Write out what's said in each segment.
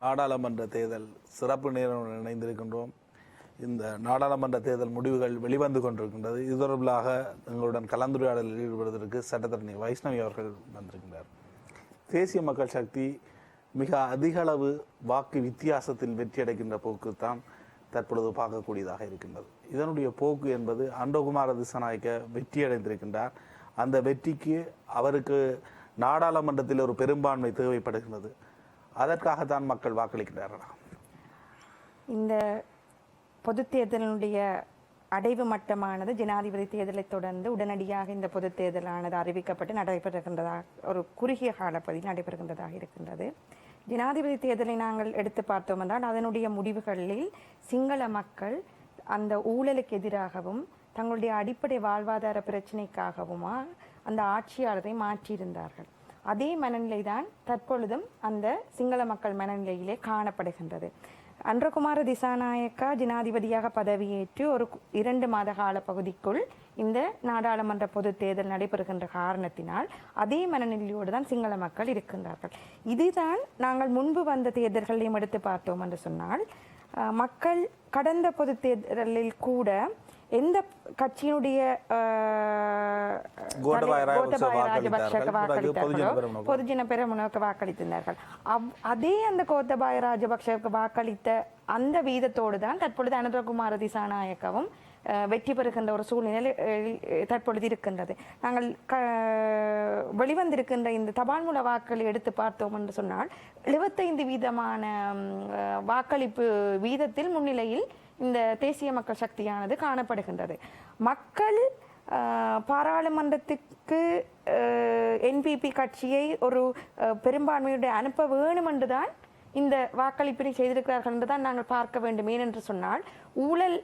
நாடாளுமன்ற தேர்தல் சிறப்பு நேரம் இணைந்திருக்கின்றோம். இந்த நாடாளுமன்ற தேர்தல் முடிவுகள் வெளிவந்து கொண்டிருக்கின்றது. இது தொடர்பாக எங்களுடன் கலந்துரையாடலில் ஈடுபடுவதற்கு சட்டத்தரணி வைஷ்ணவி அவர்கள் வந்திருக்கின்றார். தேசிய மக்கள் சக்தி மிக அதிக அளவு வாக்கு வித்தியாசத்தில் வெற்றியடைகின்ற போக்கு தான் தற்பொழுது பார்க்கக்கூடியதாக இருக்கின்றது. இதனுடைய போக்கு என்பது அன்றகுமார திசாநாயக்க வெற்றியடைந்திருக்கின்றார். அந்த வெற்றிக்கு அவருக்கு நாடாளுமன்றத்தில் ஒரு பெரும்பான்மை தேவைப்படுகின்றது. அதற்காகத்தான் மக்கள் வாக்களிக்கிறார்களா? இந்த பொது தேர்தலினுடைய அடைவு மட்டமானது ஜனாதிபதி தேர்தலை தொடர்ந்து உடனடியாக இந்த பொது தேர்தலானது அறிவிக்கப்பட்டு நடைபெறுகின்றதாக ஒரு குறுகிய காலப்பகுதியில் நடைபெறுகின்றதாக இருக்கின்றது. ஜனாதிபதி தேர்தலை நாங்கள் எடுத்து பார்த்தோம் என்றால் அதனுடைய முடிவுகளில் சிங்கள மக்கள் அந்த ஊழலுக்கு எதிராகவும் தங்களுடைய அடிப்படை வாழ்வாதார பிரச்சனைக்காகவுமா அந்த ஆட்சியாளரை மாற்றியிருந்தார்கள். அதே மனநிலைதான் தற்பொழுதும் அந்த சிங்கள மக்கள் மனநிலையிலே காணப்படுகின்றது. அன்றகுமார திசாநாயக்கா ஜனாதிபதியாக பதவியேற்று ஒரு 2 மாத கால பகுதிக்குள் இந்த நாடாளுமன்ற பொது தேர்தல் நடைபெறுகின்ற காரணத்தினால் அதே மனநிலையோடு தான் சிங்கள மக்கள் இருக்கின்றார்கள். இதுதான் நாங்கள் முன்பு வந்த தேர்தல்களையும் எடுத்து பார்த்தோம் என்று சொன்னால் மக்கள் கடந்த பொது தேர்தலில் கூட எந்த கட்சியினுடைய கோத்தபாய ராஜபக்ஷக்கு வாக்களித்தார்களோ பொதுஜன பெரமுனவுக்கு வாக்களித்திருந்தார்கள். அதே அந்த கோத்தபாய ராஜபக்ஷவுக்கு வாக்களித்த அந்த வீதத்தோடு தான் தற்பொழுது அனுரகுமார திசாநாயக்கவும் வெற்றி பெறுகின்ற ஒரு சூழ்நிலை தற்பொழுது இருக்கின்றது. நாங்கள் வெளிவந்திருக்கின்ற இந்த தபால் மூல வாக்களை எடுத்து பார்த்தோம் என்று சொன்னால் 75% வாக்களிப்பு வீதத்தில் முன்னிலையில் இந்த தேசிய மக்கள் சக்தியானது காணப்படுகின்றது. மக்கள் பாராளுமன்றத்துக்கு என்பிபி கட்சியை ஒரு பெரும்பான்மையுடைய அனுப்ப வேணும் என்றுதான் இந்த வாக்களிப்பினை செய்திருக்கிறார்கள் என்றுதான் நாங்கள் பார்க்க வேண்டும். ஏனென்று சொன்னால் ஊழல்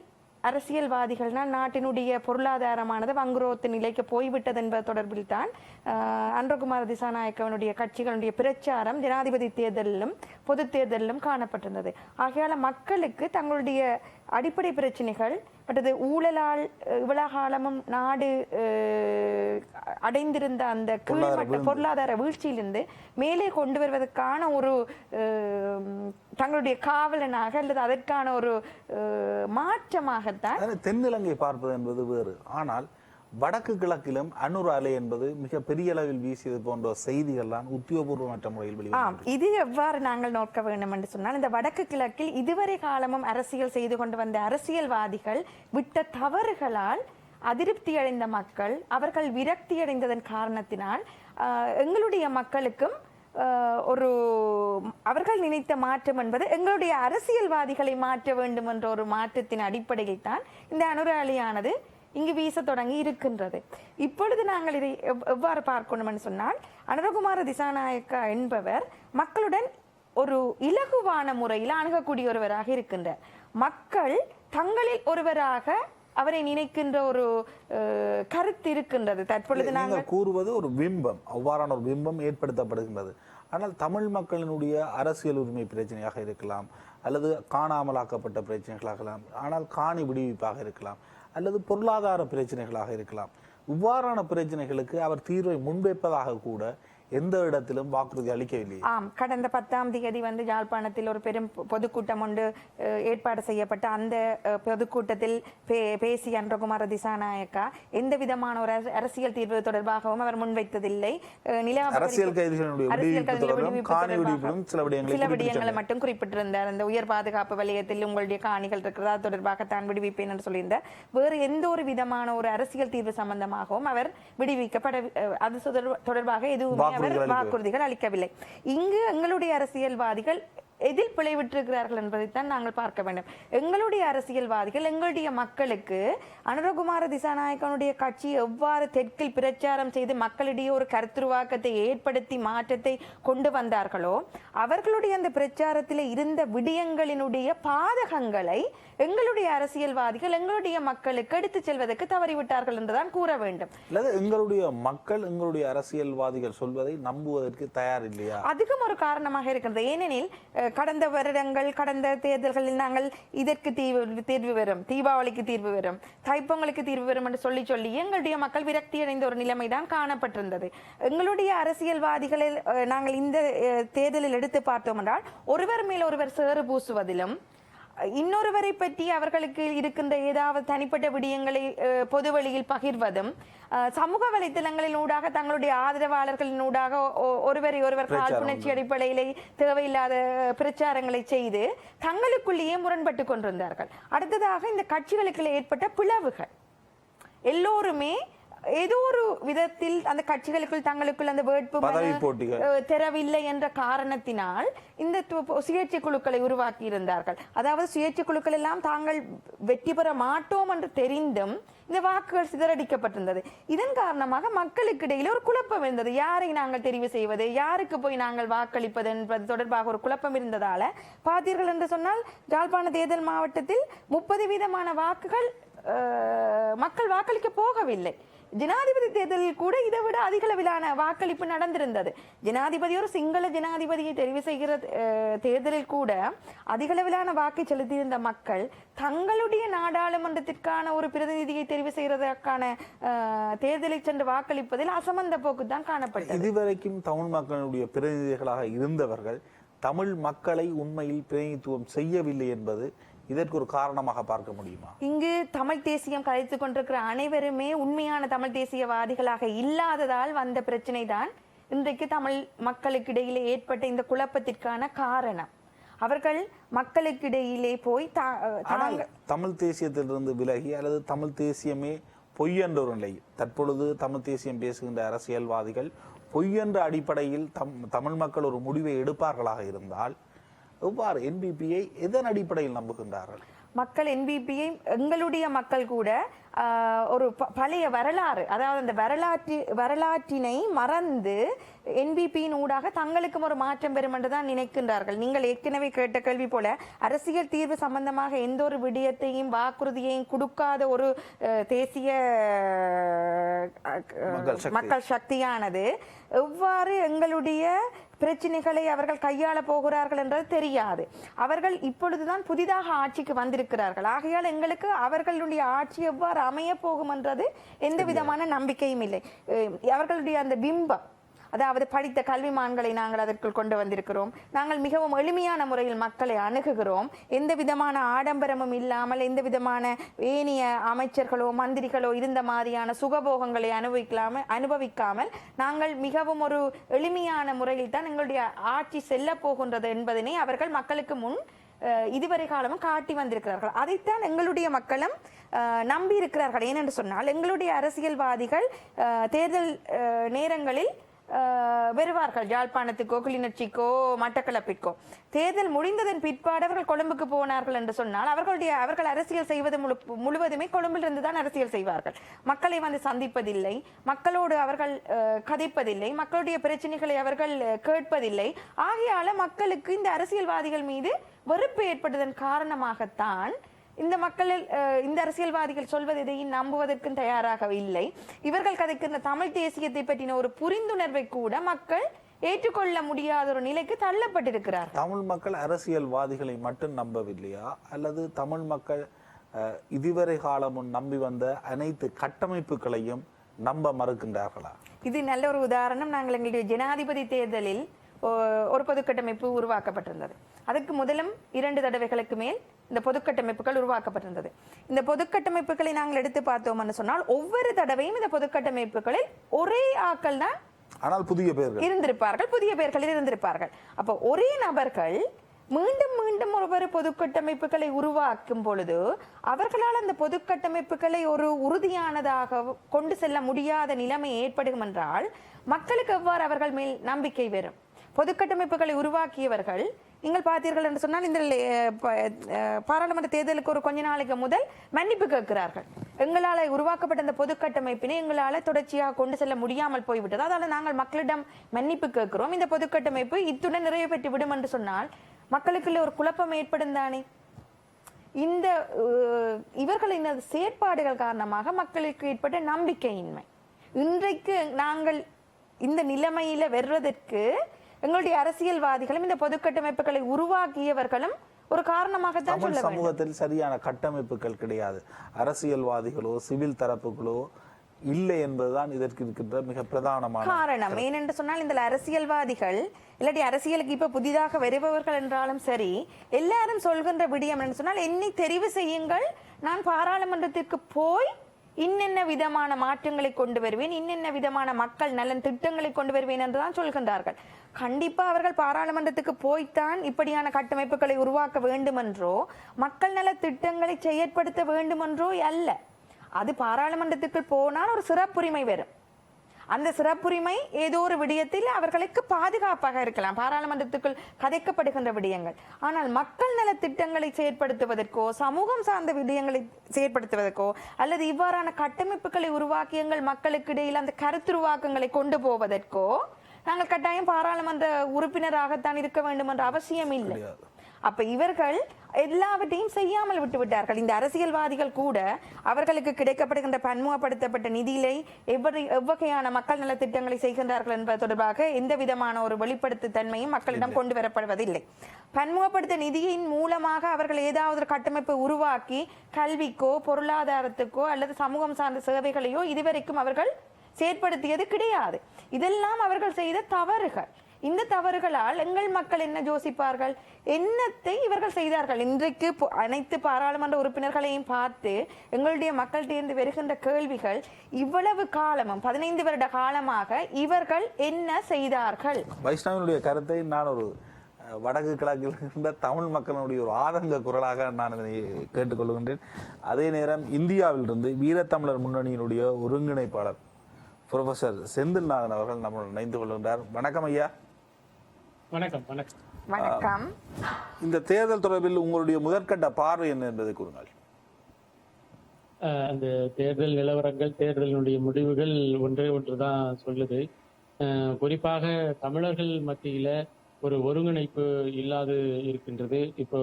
அரசியல்வாதிகள்னால் நாட்டினுடைய பொருளாதாரமானது வங்குரோத்து நிலைக்கு போய்விட்டது என்பது தொடர்பில் தான் அன்றகுமார திசாநாயக்கவனுடைய கட்சிகளுடைய பிரச்சாரம் ஜனாதிபதி தேர்தலிலும் பொது தேர்தலிலும் காணப்பட்டிருந்தது. ஆகையால மக்களுக்கு தங்களுடைய அடிப்படை பிரச்சனைகள் மற்றது ஊழலால் இவ்வளவு காலமும் நாடு அடைந்திருந்த அந்த கீழ்மட்ட பொருளாதார வீழ்ச்சியிலிருந்து மேலே கொண்டு வருவதற்கான ஒரு தங்களுடைய காவலனாக அல்லது அதற்கான ஒரு மாற்றமாகத்தான் தென்னிலங்கை பார்ப்பது என்பது வேறு. ஆனால் வடக்கு கிழக்கிலும் அனுர் அலை என்பது மிக பெரிய அளவில் வீசியது போன்ற செய்திகள்லாம் உத்தியோகபூர்வமற்ற முறையில் வெளிவந்தது. இது எவ்வாறு நாங்கள் நோக்க வேண்டும் என்று சொன்னால் இந்த வடக்கு கிழக்கில் இதுவரை காலமும் அரசியல் செய்து கொண்டு வந்த அரசியல்வாதிகள் விட்ட தவறுகளால் அதிருப்தி அடைந்த மக்கள் அவர்கள் விரக்தி அடைந்ததன் காரணத்தினால் எங்களுடைய மக்களுக்கும் ஒரு அவர்கள் நினைத்த மாற்றம் என்பது எங்களுடைய அரசியல்வாதிகளை மாற்ற வேண்டும் என்ற ஒரு மாற்றத்தின் அடிப்படையில் தான் இந்த அனுராலியானது இங்கு வீச தொடங்கி இருக்கின்றது. இப்பொழுது நாங்கள் இதை எவ்வாறு பார்க்கணும் என்று சொன்னால் அனுரகுமார திசாநாயக்கா என்பவர் மக்களுடன் ஒரு இலகுவான முறையில் அணுகக்கூடிய ஒருவராக இருக்கின்றார். மக்கள் தங்களில் ஒருவராக அவரை நினைக்கின்ற ஒரு கருத்து இருக்கின்றது. தற்பொழுது நாங்கள் கூறுவது ஒரு பிம்பம், அவ்வாறான ஒரு பிம்பம் ஏற்படுத்தப்படுகின்றது. ஆனால் தமிழ் மக்களினுடைய அரசியல் உரிமை பிரச்சனையாக இருக்கலாம், அல்லது காணாமலாக்கப்பட்ட பிரச்சனைகளாக இருக்கலாம், ஆனால் காணி விடுவிப்பாக இருக்கலாம், அல்லது பொருளாதார பிரச்சனைகளாக இருக்கலாம். இவ்வாறான பிரச்சனைகளுக்கு அவர் தீர்வை முன்வைப்பதாக கூட எந்த இடத்திலும் வாக்குறுதி அளிக்கவில்லை. கடந்த 10ஆம் தேதி யாழ்ப்பாணத்தில் ஒரு பெரும் பொதுக்கூட்டம் ஒன்று ஏற்பாடு செய்யப்பட்ட அந்த பொதுக்கூட்டத்தில் பேசிய அன்றகுமார திசாநாயக்கா எந்த விதமான ஒரு அரசியல் தீர்வு தொடர்பாகவும் அவர் முன்வைத்ததில்லை. சில விடயங்களை மட்டும் குறிப்பிட்டிருந்தார். அந்த உயர் பாதுகாப்பு வலயத்தில் உங்களுடைய காணிகள் இருக்கிறதா தொடர்பாக தான் விடுவிப்பேன் என்று சொல்லியிருந்தார். வேறு எந்த ஒரு விதமான ஒரு அரசியல் தீர்வு சம்பந்தமாகவும் அவர் விடுவிக்கப்பட அது தொடர்பாக எதுவுமே வாக்குறுதிகள் அளிக்கவில்லை. இங்கு எங்களுடைய அரசியல்வாதிகள் எதில் பிழைவிட்டிருக்கிறார்கள் என்பதைத்தான் நாங்கள் பார்க்க வேண்டும். எங்களுடைய அரசியல்வாதிகள் எங்களுடைய மக்களுக்கு அனுரகுமார திசாநாயக்கனுடைய கட்சி எவ்வாறு தெற்கில் பிரச்சாரம் செய்து மக்களிடையே ஒரு கருத்துருவாக்கத்தை ஏற்படுத்தி மாற்றத்தை கொண்டு வந்தார்களோ அவர்களுடைய அந்த பிரச்சாரத்தில் இருந்த விடயங்களினுடைய பாதகங்களை எங்களுடைய அரசியல்வாதிகள் எங்களுடைய மக்களுக்கு எடுத்து செல்வதற்கு தவறிவிட்டார்கள் என்றுதான் கூற வேண்டும். எங்களுடைய மக்கள் எங்களுடைய அரசியல்வாதிகள் சொல்வதை நம்புவதற்கு தயார் இல்லையா? அதுக்கும் ஒரு காரணமாக இருக்கிறது. ஏனெனில் கடந்த வருடங்கள் கடந்த தேர்தல்களில் நாங்கள் இதற்கு தீர்வு வரும், தீபாவளிக்கு தீர்வு வரும், தைப்பொங்கலுக்கு தீர்வு வரும் என்று சொல்லி எங்களுடைய மக்கள் விரக்தி அடைந்த ஒரு நிலைமைதான் காணப்பட்டிருந்தது. எங்களுடைய அரசியல்வாதிகளில் நாங்கள் இந்த தேர்தலில் எடுத்து பார்த்தோம் என்றால் ஒருவர் மேல் ஒருவர் சேறு பூசுவதிலும் இன்னொருவரை பற்றி அவர்களுக்கு இருக்கின்ற ஏதாவது தனிப்பட்ட விடயங்களை பொது வழியில் பகிர்வதும் சமூக வலைத்தளங்களின் ஊடாக தங்களுடைய ஆதரவாளர்களின் ஊடாக ஒருவரை ஒருவர் காழ்ப்புணர்ச்சி அடிப்படையிலே தேவையில்லாத பிரச்சாரங்களை செய்து தங்களுக்குள்ளேயே முரண்பட்டு கொண்டிருந்தார்கள். அடுத்ததாக இந்த கட்சிகளுக்கு ஏற்பட்ட பிளவுகள், எல்லோருமே ஏதோ ஒரு விதத்தில் அந்த கட்சிகளுக்குள் தங்களுக்குள் அந்த வேட்பு தெரவில்லை என்ற காரணத்தினால் இந்த சுயேட்சை குழுக்களை உருவாக்கி இருந்தார்கள். அதாவது சுயேட்சை குழுக்கள் எல்லாம் தாங்கள் வெற்றி பெற மாட்டோம் என்று தெரிந்தும் இந்த வாக்குகள் சிதறடிக்கப்பட்டிருந்தது. இதன் காரணமாக மக்களுக்கு இடையில ஒரு குழப்பம் இருந்தது. யாரை நாங்கள் தெரிவு செய்வது, யாருக்கு போய் நாங்கள் வாக்களிப்பது என்பது தொடர்பாக ஒரு குழப்பம் இருந்ததால பார்த்தீர்கள் என்று சொன்னால் யாழ்ப்பாண தேர்தல் மாவட்டத்தில் 30% வாக்குகள் மக்கள் வாக்களிக்க போகவில்லை. ஜனாதிபதி தேர்தலில் கூட இதை விட அதிக அளவிலான வாக்களிப்பு நடந்திருந்தது. ஜனாதிபதி ஒரு சிங்கள ஜனாதிபதியை தெரிவு செய்கிற தேர்தலில் கூட அதிக அளவிலான வாக்கை செலுத்தியிருந்த மக்கள் தங்களுடைய நாடாளுமன்றத்திற்கான ஒரு பிரதிநிதியை தெரிவு செய்வதற்கான தேர்தலில் சென்று வாக்களிப்பதில் அசமந்த போக்கு தான் காணப்பட்டது. இதுவரைக்கும் தமிழ் மக்களுடைய பிரதிநிதிகளாக இருந்தவர்கள் தமிழ் மக்களை உண்மையில் பிரதிநிதித்துவம் செய்யவில்லை என்பது இதற்கு ஒரு காரணமாக பார்க்க முடியுமா? இங்கு தமிழ் தேசியம் கலைத்துக் கொண்டிருக்கிற அனைவருமே உண்மையான தமிழ் தேசியவாதிகளாக இல்லாததால் வந்த பிரச்சனை தான் இன்றைக்கு தமிழ் மக்களுக்கு இடையிலே ஏற்பட்ட இந்த குழப்பத்திற்கான காரணம். அவர்கள் மக்களுக்கிடையிலே போய் தமிழ் தேசியத்திலிருந்து விலகி அல்லது தமிழ் தேசியமே பொய் என்ற ஒரு நிலை, தற்பொழுது தமிழ் தேசியம் பேசுகின்ற அரசியல்வாதிகள் பொய் என்ற அடிப்படையில் தமிழ் மக்கள் ஒரு முடிவை எடுப்பார்களாக இருந்தால் எவ்வாறு என்பிபியை எதன் அடிப்படையில் நம்புகின்றார்கள்? மக்கள் என்பிபியை எங்களுடைய மக்கள் கூட ஒரு பழைய வரலாறு, அதாவது அந்த வரலாற்றினை மறந்து என்பிபியின் ஊடாக தங்களுக்கும் ஒரு மாற்றம் பெறும் என்றுதான் நினைக்கின்றார்கள். நீங்கள் ஏற்கனவே கேட்ட கேள்வி போல அரசியல் தீர்வு சம்பந்தமாக எந்த ஒரு விடயத்தையும் வாக்குறுதியையும் கொடுக்காத ஒரு தேசிய மக்கள் சக்தியானது எவ்வாறு எங்களுடைய பிரச்சனைகளை அவர்கள் கையாள போகிறார்கள் என்றது தெரியாது. அவர்கள் இப்பொழுதுதான் புதிதாக ஆட்சிக்கு வந்திருக்கிறார்கள். ஆகையால் எங்களுக்கு அவர்களுடைய ஆட்சி எவ்வாறு அமைய போகும் என்றது எந்த விதமான நம்பிக்கையும் இல்லை. அவர்களுடைய அந்த பிம்பம், அதாவது படித்த கல்விமான்களை நாங்கள் அதற்குள் கொண்டு வந்திருக்கிறோம். நாங்கள் மிகவும் எளிமையான முறையில் மக்களை அணுகுகிறோம். எந்த விதமான ஆடம்பரமும் இல்லாமல், எந்த விதமான ஏனைய அமைச்சர்களோ மந்திரிகளோ இருந்த மாதிரியான சுகபோகங்களை அனுபவிக்காமல் நாங்கள் மிகவும் ஒரு எளிமையான முறையில் தான் எங்களுடைய ஆட்சி செல்ல போகின்றது என்பதனை அவர்கள் மக்களுக்கு முன் இதுவரை காலமும் காட்டி வந்திருக்கிறார்கள். அதைத்தான் எங்களுடைய மக்களும் நம்பி இருக்கிறார்கள். ஏனென்று சொன்னால் எங்களுடைய அரசியல்வாதிகள் தேர்தல் நேரங்களில் வருவார்கள். யாழ்ப்பாணத்துக்கோ கிளிநொச்சிக்கோ மட்டக்களப்பிற்கோ தேர்தல் முடிந்ததன் பிற்பாடு அவர்கள் கொழும்புக்கு போனார்கள் என்று சொன்னால் அவர்கள் அரசியல் செய்வது முழுவதுமே கொழும்பில் இருந்து தான் அரசியல் செய்வார்கள். மக்களை வந்து சந்திப்பதில்லை, மக்களோடு அவர்கள் கதைப்பதில்லை, மக்களுடைய பிரச்சனைகளை அவர்கள் கேட்பதில்லை. ஆகையால மக்களுக்கு இந்த அரசியல்வாதிகள் மீது வெறுப்பு ஏற்பட்டதன் காரணமாகத்தான் இந்த மக்களில் இந்த அரசியல்வாதிகள் சொல்வது எதையும் நம்புவதற்கும் தயாராக இல்லை. இவர்கள் கதைக்கின்ற தமிழ் தேசியத்தை பற்றின ஒரு புரிந்துணர்வை கூட மக்கள் ஏற்றுக்கொள்ள முடியாத ஒரு நிலைக்கு தள்ளப்பட்டிருக்கிறார். தமிழ் மக்கள் அரசியல்வாதிகளை மட்டும் நம்பவில்லையா, அல்லது தமிழ் மக்கள் இதுவரை காலமும் நம்பி வந்த அனைத்து கட்டமைப்புகளையும் நம்ப மறுக்கின்றார்களா? இது நல்ல ஒரு உதாரணம். நாங்கள் எங்களுடைய ஜனாதிபதி தேர்தலில் ஒரு பொதுக்கட்டமைப்பு உருவாக்கப்பட்டிருந்தது. அதுக்கு முதலும் 2 தடவைகளுக்கு மேல் இந்த பொதுக்கட்டமைப்புகள் உருவாக்கப்பட்டிருந்தது. இந்த பொதுக்கட்டமைப்புகளை நாங்கள் எடுத்து பார்த்தோம்னு சொன்னால் ஒவ்வொரு தடவையும் இந்த பொதுக்கட்டமைப்புகளில் ஒரே ஆட்கள் தான், ஆனால் புதிய பேர்கள் இருந்திருப்பார்கள், புதிய பேர்களில் இருந்திருப்பார்கள். அப்போ ஒரே நபர்கள் மீண்டும் மீண்டும் ஒவ்வொரு பொதுக்கட்டமைப்புகளை உருவாக்கும் பொழுது அவர்களால் அந்த பொதுக்கட்டமைப்புகளை ஒரு உறுதியானதாக கொண்டு செல்ல முடியாத நிலைமை ஏற்படும் என்றால் மக்களுக்கு எவ்வாறு அவர்கள் மேல் நம்பிக்கை வரும்? பொதுக்கட்டமைப்புகளை உருவாக்கியவர்கள் நீங்கள் பார்த்தீர்கள் என்று சொன்னால் இந்த பாராளுமன்ற தேர்தலுக்கு ஒரு கொஞ்ச நாளைக்கு முதல் மன்னிப்பு கேட்கிறார்கள். எங்களால் உருவாக்கப்பட்ட அந்த பொதுக்கட்டமைப்பினை எங்களால் தொடர்ச்சியாக கொண்டு செல்ல முடியாமல் போய்விட்டது, அதனால நாங்கள் மக்களிடம் மன்னிப்பு கேட்கிறோம், இந்த பொதுக்கட்டமைப்பு இத்துடன் நிறைவு பெற்று விடும் என்று சொன்னால் மக்களுக்குள்ள ஒரு குழப்பம் ஏற்படும் தானே. இந்த இவர்களின் செயற்பாடுகள் காரணமாக மக்களுக்கு ஏற்பட்ட நம்பிக்கையின்மை இன்றைக்கு நாங்கள் இந்த நிலைமையில வர்றதற்கு எங்களுடைய அரசியல்வாதிகளும் இந்த பொது கட்டமைப்புகளை உருவாக்கியவர்களும் ஒரு காரணமாகத்தான் சொல்ல வேண்டும். சமூகத்தில் சரியான கட்டமைப்புகள் கிடையாது, அரசியல்வாதிகளோ சிவில் தரப்புகளோ இல்லை என்பதுதான் இதற்கு இருக்கின்ற மிக பிரதானமான காரணம். ஏனென்று சொன்னால் இந்த அரசியல்வாதிகள் இல்லாட்டி அரசியலுக்கு இப்ப புதிதாக வருபவர்கள் என்றாலும் சரி, எல்லாரும் சொல்கின்ற விடயம் என்று சொன்னால் என்னை தெரிவு செய்யுங்கள், நான் பாராளுமன்றத்திற்கு போய் இன்னென்ன விதமான மாற்றங்களை கொண்டு வருவேன், இன்னென்ன விதமான மக்கள் நலன் திட்டங்களை கொண்டு வருவேன் என்றுதான் சொல்கின்றார்கள். கண்டிப்பா அவர்கள் பாராளுமன்றத்துக்கு போய்த்தான் இப்படியான கட்டமைப்புகளை உருவாக்க வேண்டுமென்றோ மக்கள் நல திட்டங்களை செயற்படுத்த வேண்டுமென்றோ அல்ல. அது பாராளுமன்றத்துக்கு போனால் ஒரு சிறப்புரிமை வரும். அந்த சிறப்புரிமை ஏதோ ஒரு விடயத்தில் அவர்களுக்கு பாதுகாப்பாக இருக்கலாம், பாராளுமன்றத்துக்குள் கதைக்கப்படுகின்ற விடயங்கள். ஆனால் மக்கள் நல திட்டங்களை செயற்படுத்துவதற்கோ சமூகம் சார்ந்த விடயங்களை செயற்படுத்துவதற்கோ அல்லது இவ்வாறான கட்டமைப்புகளை உருவாக்கி எங்கள் மக்களுக்கு இடையில் அந்த கருத்துருவாக்கங்களை கொண்டு போவதற்கோ நாங்கள் கட்டாயம் பாராளுமன்ற உறுப்பினராகத்தான் இருக்க வேண்டும் என்ற அவசியம் இல்லை. அப்ப இவர்கள் எல்லாவற்றையும் செய்யாமல் விட்டு விட்டார்கள். இந்த அரசியல்வாதிகள் கூட அவர்களுக்கு கிடைக்கப்படுகின்ற பன்முகப்படுத்தப்பட்ட நிதியிலே எவ்வகையான மக்கள் நல திட்டங்களை செய்கின்றார்கள் என்பது தொடர்பாக எந்த விதமான ஒரு வெளிப்படுத்து தன்மையும் மக்களிடம் கொண்டு வரப்படுவதில்லை. பன்முகப்படுத்த நிதியின் மூலமாக அவர்கள் ஏதாவது ஒரு கட்டமைப்பை உருவாக்கி கல்விக்கோ பொருளாதாரத்துக்கோ அல்லது சமூகம் சார்ந்த சேவைகளையோ இதுவரைக்கும் அவர்கள் செயற்படுத்தியது கிடையாது. இதெல்லாம் அவர்கள் செய்த தவறுகள். இந்த தவறுகளால் எங்கள் மக்கள் என்ன யோசிப்பார்கள், என்னத்தை இவர்கள் செய்தார்கள். இன்றைக்கு அனைத்து பாராளுமன்ற உறுப்பினர்களையும் பார்த்து எங்களுடைய மக்கள்கிட்ட வருகின்ற கேள்விகள், இவ்வளவு காலமும் 15 வருட காலமாக இவர்கள் என்ன செய்தார்கள். வைஷ்ணவனுடைய கருத்தை நான் ஒரு வடக்கு கிழக்கில் இருக்கின்ற தமிழ் மக்களுடைய ஒரு ஆதங்க குரலாக நான் இதனை கேட்டுக்கொள்கின்றேன். அதே நேரம் இந்தியாவிலிருந்து வீரத்தமிழர் முன்னணியினுடைய ஒருங்கிணைப்பாளர் புரொஃபசர் செந்தில்நாதன் அவர்கள் நம்மளுடன் இணைந்து கொள்கின்றார். வணக்கம் ஐயா. வணக்கம். வணக்கம். வணக்கம். இந்த தேர்தல் தொடர்பில் உங்களுடைய முதற்கட்ட பார்வை என்ன என்பதை கூறுங்கள். அந்த தேர்தல் நிலவரங்கள், தேர்தலினுடைய முடிவுகள் ஒன்றே ஒன்றுதான் சொல்லுது. குறிப்பாக தமிழர்கள் மத்தியில ஒரு ஒருங்கிணைப்பு இல்லாது இருக்கின்றது. இப்போ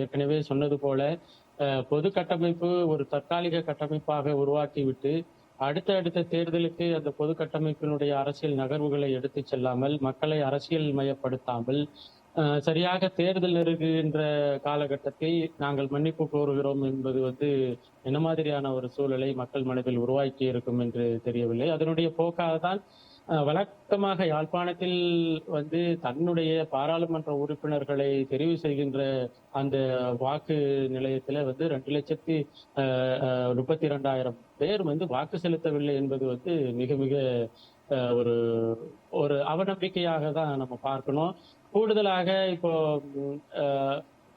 ஏற்கனவே சொன்னது போல பொது கட்டமைப்பு ஒரு தற்காலிக கட்டமைப்பாக உருவாக்கிவிட்டு அடுத்த தேர்தலுக்கு அந்த பொது கட்டமைப்பினுடைய அரசியல் நகர்வுகளை எடுத்து செல்லாமல், மக்களை அரசியல் மயப்படுத்தாமல், சரியாக தேர்தல் நெருங்குகின்ற காலகட்டத்தில் நாங்கள் மன்னிப்பு கோருகிறோம் என்பது என்ன மாதிரியான ஒரு சூழலை மக்கள் மனதில் உருவாக்கி இருக்கும் என்று தெரியவில்லை. அதனுடைய போக்காக தான் வழக்கமாக யாழ்ப்பாணத்தில் தன்னுடைய பாராளுமன்ற உறுப்பினர்களை தெரிவு செய்கின்ற அந்த வாக்கு நிலையத்துல 2,32,000 பேர் வாக்கு செலுத்தவில்லை என்பது மிக மிக ஒரு ஒரு அவநம்பிக்கையாக தான் நம்ம பார்க்கணும். கூடுதலாக இப்போ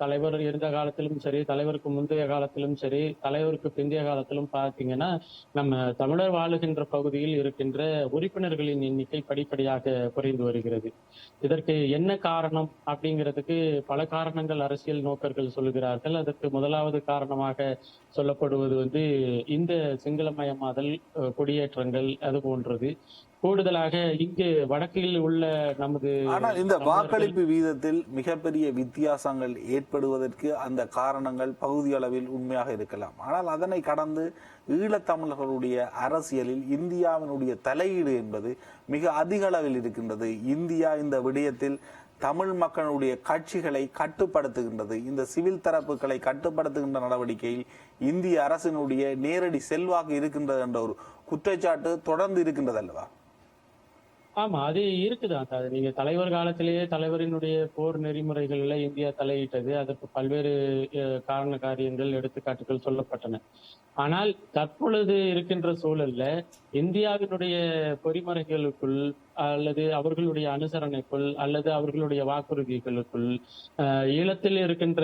தலைவர் இருந்த காலத்திலும் சரி, தலைவருக்கு முந்தைய காலத்திலும் சரி, தலைவருக்கு பிந்தைய காலத்திலும் பார்த்தீங்கன்னா நம்ம தமிழர் வாழுகின்ற பகுதியில் இருக்கின்ற உறுப்பினர்களின் எண்ணிக்கை படிப்படியாக குறைந்து வருகிறது. இதற்கு என்ன காரணம் அப்படிங்கிறதுக்கு பல காரணங்கள் அரசியல் நோக்கர்கள் சொல்லுகிறார்கள். அதற்கு முதலாவது காரணமாக சொல்லப்படுவது இந்த சிங்களமயமாதல், குடியேற்றங்கள் அது போன்றது. கூடுதலாக இங்கு வடக்கில் உள்ள நமது ஆனால் இந்த வாக்களிப்பு வீதத்தில் மிகப்பெரிய வித்தியாசங்கள் ஏற்படுவதற்கு அந்த காரணங்கள் பகுதி அளவில் உண்மையாக இருக்கலாம். ஆனால் அதனை கடந்து ஈழத்தமிழர்களுடைய அரசியலில் இந்தியாவினுடைய தலையீடு என்பது மிக அதிக அளவில் இருக்கின்றது. இந்தியா இந்த விடயத்தில் தமிழ் மக்களுடைய கட்சிகளை கட்டுப்படுத்துகின்றது. இந்த சிவில் தரப்புகளை கட்டுப்படுத்துகின்ற நடவடிக்கையில் இந்திய அரசினுடைய நேரடி செல்வாக்கு இருக்கின்றது என்ற ஒரு குற்றச்சாட்டு தொடர்ந்து இருக்கின்றது அல்லவா? ஆமா, அது இருக்குதான். அது நீங்க தலைவர் காலத்திலேயே தலைவரினுடைய போர் நெறிமுறைகள்ல இந்தியா தலையிட்டது. அதற்கு பல்வேறு காரண காரியங்கள், எடுத்துக்காட்டுகள் சொல்லப்பட்டன. ஆனால் தற்பொழுது இருக்கின்ற சூழல்ல இந்தியாவினுடைய பொறிமுறைகளுக்குள் அல்லது அவர்களுடைய அனுசரணைக்குள் அல்லது அவர்களுடைய வாக்குறுதிகளுக்குள் ஈழத்தில் இருக்கின்ற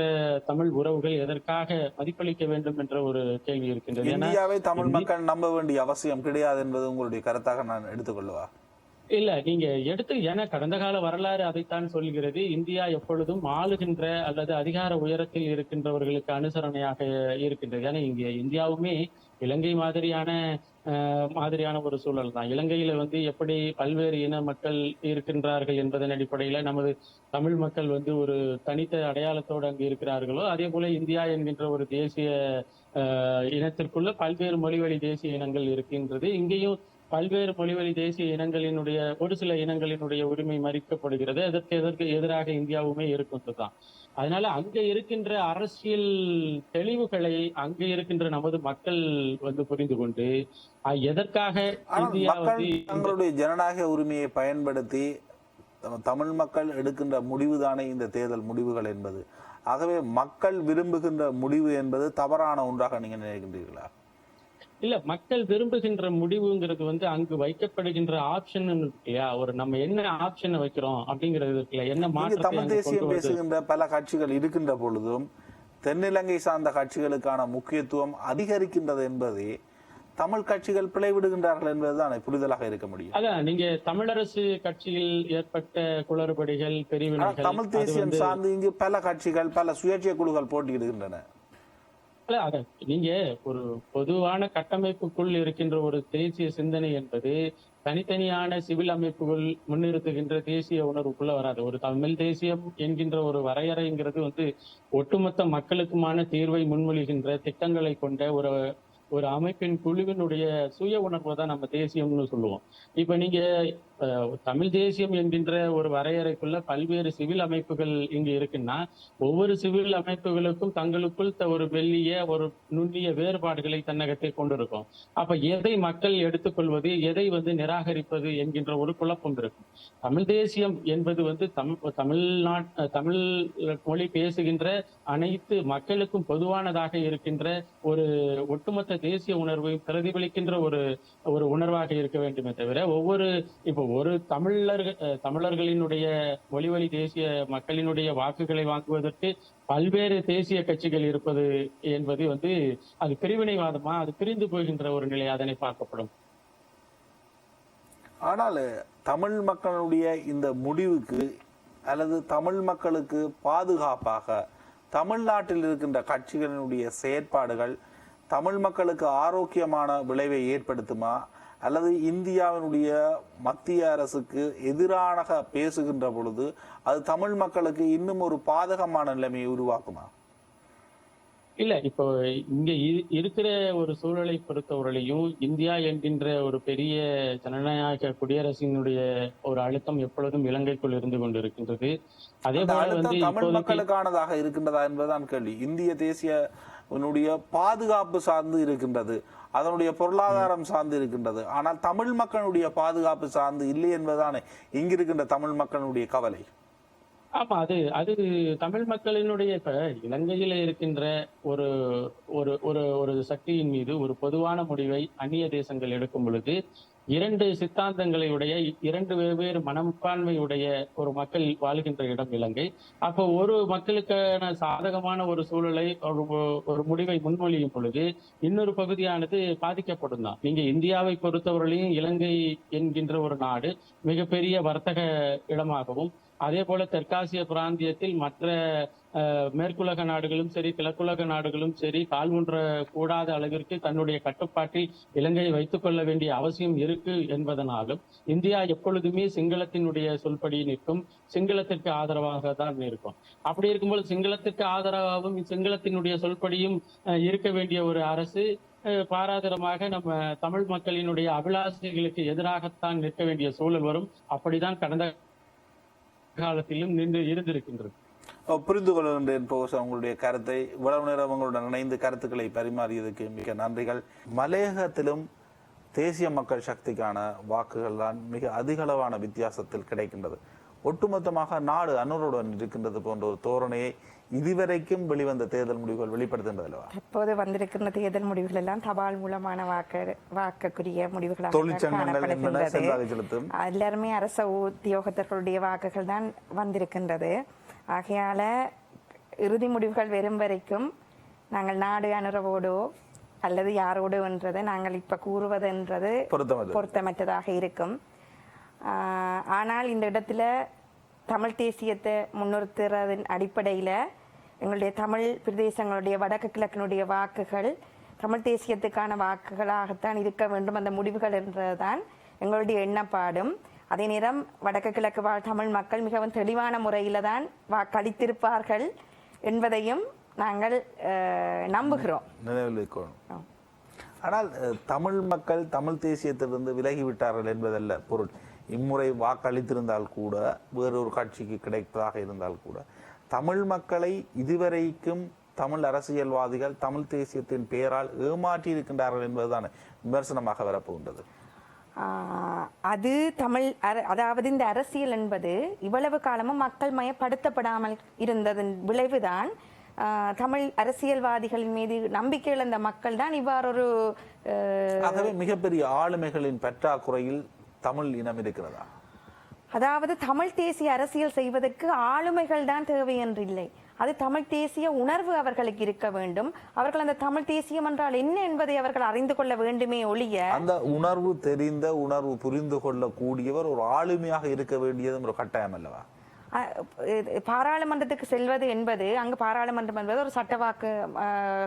தமிழ் உறவுகள் எதற்காக மதிப்பளிக்க வேண்டும் என்ற ஒரு கேள்வி இருக்கின்றது. இந்தியாவை தமிழ் மக்கள் நம்ப வேண்டிய அவசியம் கிடையாது என்பது உங்களுடைய கருத்தாக நான் எடுத்துக்கொள்ளுவா? இல்ல, நீங்க ஏன்னா கடந்த கால வரலாறு அதைத்தான் சொல்கிறது. இந்தியா எப்பொழுதும் ஆளுகின்ற அல்லது அதிகார உயரத்தில் இருக்கின்றவர்களுக்கு அனுசரணையாக இருக்கின்றது. ஏன்னா இங்க இந்தியாவுமே இலங்கை மாதிரியான ஒரு சூழல் தான். இலங்கையில எப்படி பல்வேறு இன மக்கள் இருக்கின்றார்கள் என்பதன் அடிப்படையில நமது தமிழ் மக்கள் ஒரு தனித்த அடையாளத்தோடு அங்கு இருக்கிறார்களோ, அதே போல இந்தியா என்கின்ற ஒரு தேசிய இனத்திற்குள்ள பல்வேறு மொழிவழி தேசிய இனங்கள் இருக்கின்றது. இங்கேயும் பல்வேறு மொழிவழி தேசிய இனங்களினுடைய ஒரு சில இனங்களினுடைய உரிமை மறிக்கப்படுகிறது. எதற்கு எதிராக இந்தியாவுமே இருக்கின்றதுதான். அதனால அங்க இருக்கின்ற அரசியல் தெளிவுகளை அங்க இருக்கின்ற நமது மக்கள் புரிந்து கொண்டு எதற்காக இந்தியா தங்களுடைய ஜனநாயக உரிமையை பயன்படுத்தி தமிழ் மக்கள் எடுக்கின்ற முடிவுதானே இந்த தேர்தல் முடிவுகள் என்பது. ஆகவே மக்கள் விரும்புகின்ற முடிவு என்பது தவறான ஒன்றாக நீங்க நினைக்கின்றீர்களா? இல்ல, மக்கள் விரும்புகின்ற முடிவுங்கிறது அங்கு வைக்கப்படுகின்ற ஆப்ஷன் இல்லையா, ஒரு நம்ம என்ன ஆப்ஷன் வைக்கிறோம் அப்படிங்கிறது இருக்குல்ல, என்ன மாற்றம். தமிழ் தேசியம் பேசுகின்ற பல கட்சிகள் இருக்கின்ற பொழுதும் தென்னிலங்கை சார்ந்த கட்சிகளுக்கான முக்கியத்துவம் அதிகரிக்கின்றது என்பதை தமிழ் கட்சிகள் பிழைவிடுகின்றார்கள் என்பதுதான் புரிதலாக இருக்க முடியும். அதான் நீங்க தமிழரசு கட்சியில் ஏற்பட்ட குளறுபடிகள், பிரிவினைகள், தமிழ் தேசியம் சார்ந்து இங்கு பல கட்சிகள் பல சுயேட்சை குழுக்கள் போட்டியிடுகின்றன. நீங்க ஒரு பொதுவான கட்டமைப்புக்குள் இருக்கின்ற ஒரு தேசிய சிந்தனை என்பது தனித்தனியான சிவில் அமைப்புகள் முன்னிறுத்துகின்ற தேசிய உணர்வுக்குள்ள வராது. ஒரு தமிழ் தேசியம் என்கின்ற ஒரு வரையறைங்கிறது ஒட்டுமொத்த மக்களுக்குமான தீர்வை முன்மொழிகின்ற திட்டங்களை கொண்ட ஒரு அமைப்பின் குழுவினுடைய சுய உணர்வை தான் நம்ம தேசியம்னு சொல்லுவோம். இப்ப நீங்க தமிழ் தேசியம் என்கின்ற ஒரு வரையறைக்குள்ள பல்வேறு சிவில் அமைப்புகள் இங்கு இருக்குன்னா, ஒவ்வொரு சிவில் அமைப்புகளுக்கும் தங்களுக்குள் ஒரு மெல்லிய ஒரு நுண்ணிய வேறுபாடுகளை தன்னகத்தை கொண்டிருக்கும். அப்ப எதை மக்கள் எடுத்துக்கொள்வது, எதை நிராகரிப்பது என்கின்ற ஒரு குழப்பம் இருக்கும். தமிழ் தேசியம் என்பது தமிழ் மொழி பேசுகின்ற அனைத்து மக்களுக்கும் பொதுவானதாக இருக்கின்ற ஒரு ஒட்டுமொத்த தேசிய உணர்வை பிரதிபலிக்கின்ற ஒரு உணர்வாக இருக்க வேண்டுமே தவிர, ஒரு தமிழர்களினுடைய மொழிவழி தேசிய மக்களினுடைய வாக்குகளை வாங்குவதற்கு பல்வேறு தேசிய கட்சிகள் இருப்பது என்பது அது பிரிவினைவாதமா, அது பிரிந்து போகின்ற ஒரு நிலை அதனை பார்க்கப்படும். ஆனால் தமிழ் மக்களுடைய இந்த முடிவுக்கு அல்லது தமிழ் மக்களுக்கு பாதுகாப்பாக தமிழ்நாட்டில் இருக்கின்ற கட்சிகளினுடைய செயற்பாடுகள் தமிழ் மக்களுக்கு ஆரோக்கியமான விளைவை ஏற்படுத்துமா, அல்லது இந்தியாவினுடைய மத்திய அரசுக்கு எதிராக பேசுகின்ற பொழுது அது தமிழ் மக்களுக்கு இன்னும் ஒரு பாதகமான நிலைமையை உருவாக்குமா? இல்ல, இப்போ இங்க இருக்கிற ஒரு சூழலை பொறுத்தவரையிலையும் இந்தியா என்கின்ற ஒரு பெரிய ஜனநாயக குடியரசினுடைய ஒரு அழுத்தம் எப்பொழுதும் இலங்கைக்குள் இருந்து கொண்டிருக்கின்றது. அதே போல தமிழ் மக்களுக்கானதாக இருக்கின்றதா என்பதுதான் கேள்வி. இந்திய தேசிய பாதுகாப்பு சார்ந்து இருக்கின்றது, அதனுடைய பொருளாதாரம் சார்ந்து இருக்கின்றது. ஆனால் தமிழ் மக்களுடைய பாதுகாப்பு சார்ந்து இல்லை என்பதுதானே இங்கிருக்கின்ற தமிழ் மக்களுடைய கவலை. ஆமா, அது தமிழ் மக்களினுடைய இப்ப இலங்கையில இருக்கின்ற ஒரு ஒரு ஒரு சக்தியின் மீது ஒரு பொதுவான முடிவை அந்நிய தேசங்கள் எடுக்கும் பொழுது இரண்டு சித்தாந்தங்களுடைய இரண்டு வெவ்வேறு மனப்பான்மையுடைய ஒரு மக்கள் வாழ்கின்ற இடம் இலங்கை. அப்போ ஒரு மக்களுக்கான சாதகமான ஒரு சூழலை ஒரு முடிவை முன்மொழியும் பொழுது இன்னொரு பகுதியானது பாதிக்கப்படும் தான். நீங்க இந்தியாவை பொறுத்தவரையிலையும் இலங்கை என்கின்ற ஒரு நாடு மிகப்பெரிய வர்த்தக இடமாகவும், அதே போல தெற்காசிய பிராந்தியத்தில் மற்ற மேற்குலக நாடுகளும் சரி கிழக்குலக நாடுகளும் சரி கால் ஊன்ற கூடாத அளவிற்கு தன்னுடைய கட்டுப்பாட்டில் இலங்கையை வைத்துக் கொள்ள வேண்டிய அவசியம் இருக்கு என்பதனாலும் இந்தியா எப்பொழுதுமே சிங்களத்தினுடைய சொல்படி நிற்கும், சிங்களத்திற்கு ஆதரவாக தான் இருக்கும். அப்படி இருக்கும்போது சிங்களத்திற்கு ஆதரவாகவும் சிங்களத்தினுடைய சொல்படியும் இருக்க வேண்டிய ஒரு அரசு பாராதரமாக நம்ம தமிழ் மக்களினுடைய அபிலாஷைகளுக்கு எதிராகத்தான் நிற்க வேண்டிய சூழல் வரும். அப்படிதான் கடந்த காலத்திலும் நின்று இருந்திருக்கின்றது. புரிந்து கொள்கின்றேன். உங்களுடைய கருத்தை இவ்வளவு நேரம் உங்களுடன் இணைந்து கருத்துக்களை பரிமாறியதுக்கு மிக நன்றிகள். மலையகத்திலும் தேசிய மக்கள் சக்திக்கான வாக்குகள் தான் மிக அதிகளவான வித்தியாசத்தில் கிடைக்கின்றது. ஒட்டுமொத்தமாக நாடு அன்னருடன் இருக்கின்றது போன்ற ஒரு தோரணையை இதுவரைக்கும் வெளிவந்த தேர்தல் முடிவுகள் வெளிப்படுத்துகின்றன. தற்போது வந்திருக்கின்ற தேர்தல் முடிவுகள் எல்லாம் தபால் மூலமான வாக்குக்குரிய முடிவுகளாக தொழிற்சங்கங்கள் எல்லாருமே அரச உத்தியோகத்தர்களுடைய வாக்குகள் தான் வந்திருக்கின்றது. ஆகையால இறுதி முடிவுகள் வரும் வரைக்கும் நாங்கள் நாடு அனுரவோடோ அல்லது யாரோடு என்றதை நாங்கள் இப்ப கூறுவதுன்றது பொருத்தமற்றதாக இருக்கும். ஆனால் இந்த இடத்துல தமிழ் தேசியத்தை முன்னிறுத்துறதன் அடிப்படையில் எங்களுடைய தமிழ் பிரதேசங்களுடைய வடக்கு கிழக்கினுடைய வாக்குகள் தமிழ் தேசியத்துக்கான வாக்குகளாகத்தான் இருக்க வேண்டும் அந்த முடிவுகள் என்றதுதான் எங்களுடைய எண்ணப்பாடும். அதே நேரம் வடக்கு கிழக்கு வாழ் தமிழ் மக்கள் மிகவும் தெளிவான முறையில தான் வாக்களித்திருப்பார்கள் என்பதையும் நாங்கள் நம்புகிறோம். நினைவில் ஆனால் தமிழ் மக்கள் தமிழ் தேசியத்திலிருந்து விலகிவிட்டார்கள் என்பதல்ல பொருள். இம்முறை வாக்களித்திருந்தால் கூட, வேறொரு கட்சிக்கு கிடைத்ததாக இருந்தால் கூட, தமிழ் மக்களை இதுவரைக்கும் தமிழ் அரசியல்வாதிகள் தமிழ் தேசியத்தின் பெயரால் ஏமாற்றி இருக்கின்றார்கள் என்பதுதான் விமர்சனமாக வரப்போகின்றது. அது அதாவது இந்த அரசியல் என்பது இவ்வளவு காலமும் மக்கள் மயப்படுத்தப்படாமல் இருந்ததன் விளைவுதான். தமிழ் அரசியல்வாதிகளின் மீது நம்பிக்கை இழந்த மக்கள் தான் இவ்வாறு ஒரு ஆகவே மிகப்பெரிய ஆளுமைகளின் பற்றாக்குறையில் தமிழ் இனம் இருக்கிறதா? அதாவது தமிழ் தேசிய அரசியல் செய்வதற்கு ஆளுமைகள் தான் தேவை என்றில்லை. அது தமிழ் தேசிய உணர்வு அவர்களுக்கு இருக்க வேண்டும். அவர்கள் அந்த தமிழ் தேசியம் என்றால் என்ன என்பதை அவர்கள் அறிந்து கொள்ள வேண்டுமே ஒழிய, அந்த உணர்வு தெரிந்த, உணர்வு புரிந்து கொள்ள கூடியவர் ஒரு ஆளுமையாக இருக்க வேண்டியதும் ஒரு கட்டாயம் அல்லவா? பாராளுமன்றத்துக்கு செல்வது என்பது, அங்கு பாராளுமன்றம் என்பது ஒரு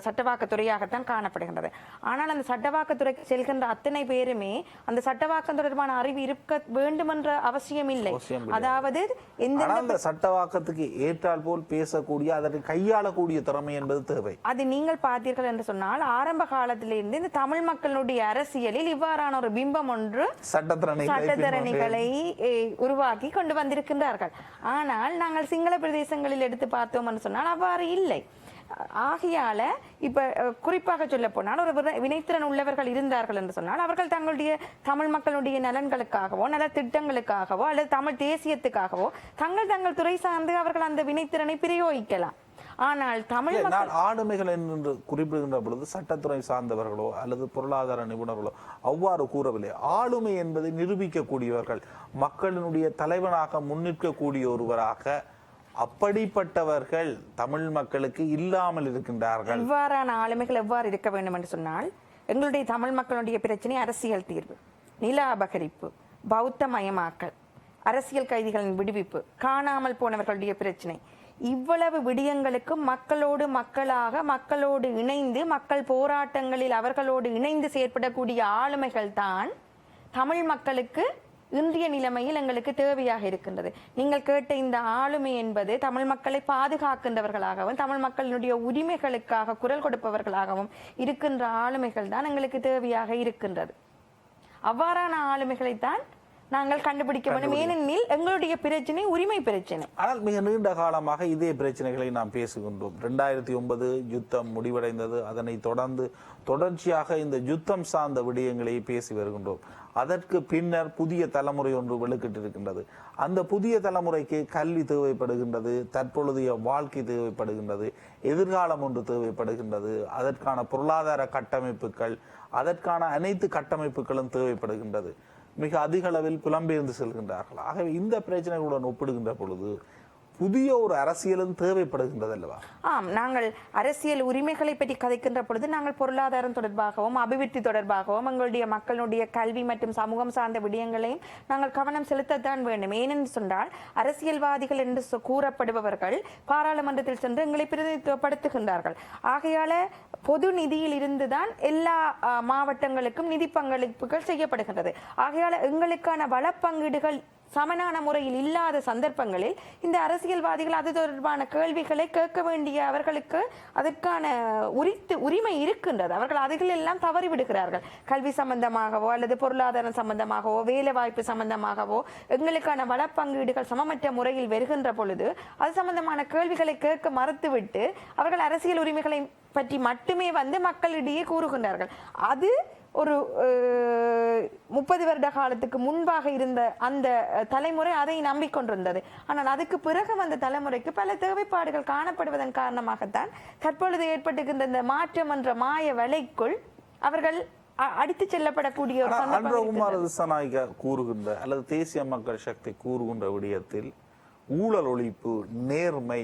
சட்டவாக்கத்துறையாகத்தான் காணப்படுகின்றது. ஆனால் அந்த சட்டவாக்கத்துறைக்கு செல்கின்ற அத்தனை பேருமே அந்த சட்டவாக்கம் தொடர்பான அறிவு இருக்க வேண்டும் என்ற அவசியம் இல்லை. அதாவது எந்த சட்டவாக்கத்துக்கு ஏற்றால் போல் பேசக்கூடிய, அதற்கு கையாளக்கூடிய திறமை என்பது தேவை. அது நீங்கள் பார்த்தீர்கள் என்று சொன்னால், ஆரம்ப காலத்திலிருந்து இந்த தமிழ் மக்களுடைய அரசியலில் இவ்வாறான ஒரு பிம்பம் ஒன்று சட்டத்தரணிகளை உருவாக்கி கொண்டு வந்திருக்கின்றார்கள். ஆனால் நாங்கள் சிங்கள பிரதேசங்களில் எடுத்து பார்த்தோம் என்று சொன்னால் அவ்வாறு இல்லை. ஆகையால இப்ப குறிப்பாக சொல்ல போனால், ஒரு வினைத்திறன் உள்ளவர்கள் இருந்தார்கள் என்று சொன்னால் அவர்கள் தங்களுடைய தமிழ் மக்களுடைய நலன்களுக்காகவோ நல்ல திட்டங்களுக்காகவோ அல்லது தமிழ் தேசியத்துக்காகவோ தங்கள் துறை சார்ந்து அவர்கள் அந்த வினைத்திறனை பிரயோகிக்கலாம். ஆனால் தமிழ் ஆளுமைகள் என்று குறிப்பிடுகின்ற பொழுது சட்டத்துறை சார்ந்தவர்களோ அல்லது பொருளாதார நிபுணர்களோ அவ்வாறு கூறவில்லை. ஆளுமை என்பதை நிரூபிக்கக்கூடியவர்கள், மக்களினுடைய தலைவனாக முன்னிற்கக்கூடிய ஒருவராக அப்படிப்பட்டவர்கள் தமிழ் மக்களுக்கு இல்லாமல் இருக்கின்றார்கள். இவ்வாறான ஆளுமைகள் எவ்வாறு இருக்க வேண்டும் என்று சொன்னால், எங்களுடைய தமிழ் மக்களுடைய பிரச்சனை அரசியல் தீர்வு, நில அபகரிப்பு, பௌத்த மயமாக்கல், அரசியல் கைதிகளின் விடுவிப்பு, காணாமல் போனவர்களுடைய பிரச்சனை, இவ்வளவு விடயங்களுக்கு மக்களோடு மக்களாக மக்களோடு இணைந்து மக்கள் போராட்டங்களில் அவர்களோடு இணைந்து செயற்படக்கூடிய ஆளுமைகள் தான் தமிழ் மக்களுக்கு இன்றைய நிலைமையில் எங்களுக்கு தேவையாக இருக்கின்றது. நீங்கள் கேட்ட இந்த ஆளுமை என்பது தமிழ் மக்களை பாதுகாக்கின்றவர்களாகவும் தமிழ் மக்களுடைய உரிமைகளுக்காக குரல் கொடுப்பவர்களாகவும் இருக்கின்ற ஆளுமைகள் தான் எங்களுக்கு தேவையாக இருக்கின்றது. அவ்வாறான ஆளுமைகளைத்தான் நாங்கள் கண்டுபிடிக்க வேண்டும். ஏனெனில் எங்களுடைய பிரச்சனை உரிமை பிரச்சனை. ஆனால் மிக நீண்ட காலமாக இதே பிரச்சனைகளை நாம் பேசுகின்றோம். 2009 யுத்தம் முடிவடைந்தது. அதனை தொடர்ச்சியாக இந்த யுத்தம் சார்ந்த விடயங்களை பேசி வருகின்றோம். அதற்கு பின்னர் புதிய தலைமுறை ஒன்று வெளிக்கிட்டு இருக்கின்றது. அந்த புதிய தலைமுறைக்கு கல்வி தேவைப்படுகின்றது, தற்பொழுதைய வாழ்க்கை தேவைப்படுகின்றது, எதிர்காலம் ஒன்று தேவைப்படுகின்றது, அதற்கான பொருளாதார கட்டமைப்புகள், அதற்கான அனைத்து கட்டமைப்புகளும் தேவைப்படுகின்றது. மிக அதிக அளவில் புலம்பெயர்ந்து செல்கின்றார்கள். ஆகவே இந்த பிரச்சனைகளுடன் ஒப்பிடுகின்ற பொழுது புதிய ஒரு அரசியலும் தேவைப்படுகின்றது அல்லவா? நாங்கள் அரசியல் உரிமைகளை பற்றி கதைக்கின்ற பொழுது நாங்கள் பொருளாதாரம் தொடர்பாகவும் அபிவிருத்தி தொடர்பாகவும் எங்களுடைய மக்களுடைய கல்வி மற்றும் சமூகம் சார்ந்த விடயங்களையும் நாங்கள் கவனம் செலுத்தத்தான் வேண்டும். ஏனென்று சொன்னால், அரசியல்வாதிகள் என்று கூறப்படுபவர்கள் பாராளுமன்றத்தில் சென்று எங்களை பிரதிநிதித்துவப்படுத்துகின்றார்கள். ஆகையால பொது நிதியில் இருந்துதான் எல்லா மாவட்டங்களுக்கும் நிதி பங்களிப்புகள் செய்யப்படுகின்றது. ஆகையால எங்களுக்கான வளப்பங்கீடுகள் சமனான முறையில் இல்லாத சந்தர்ப்பங்களில் இந்த அரசியல்வாதிகள் அது தொடர்பான கேள்விகளை கேட்க வேண்டிய அவர்களுக்கு அதற்கான உரிமை இருக்கின்றது. அவர்கள் அதில் எல்லாம் தவறிவிடுகிறார்கள். கல்வி சம்பந்தமாகவோ அல்லது பொருளாதாரம் சம்பந்தமாகவோ வேலை வாய்ப்பு சம்பந்தமாகவோ எங்களுக்கான வளப்பங்கீடுகள் சமமற்ற முறையில் வருகின்ற பொழுது அது சம்பந்தமான கேள்விகளை கேட்க மறுத்துவிட்டு அவர்கள் அரசியல் உரிமைகளை பற்றி மட்டுமே மக்களிடையே கூறுகின்றார்கள். அது ஒரு 30 வருட காலத்துக்கு முன்பாக இருந்த அந்த தலைமுறை அதை நம்பிக்கொண்டிருந்தது. ஆனால் அதுக்கு பிறகு அந்த தலைமுறைக்கு பல தேவைப்பாடுகள் காணப்படுவதன் காரணமாகத்தான் தற்பொழுது ஏற்பட்டுகின்ற இந்த மாற்றம் என்ற மாய வலைக்குள் அவர்கள் அடித்து செல்லப்படக்கூடிய கூறுகின்ற அல்லது தேசிய மக்கள் சக்தி கூறுகின்ற விடயத்தில் ஊழல் ஒழிப்பு, நேர்மை,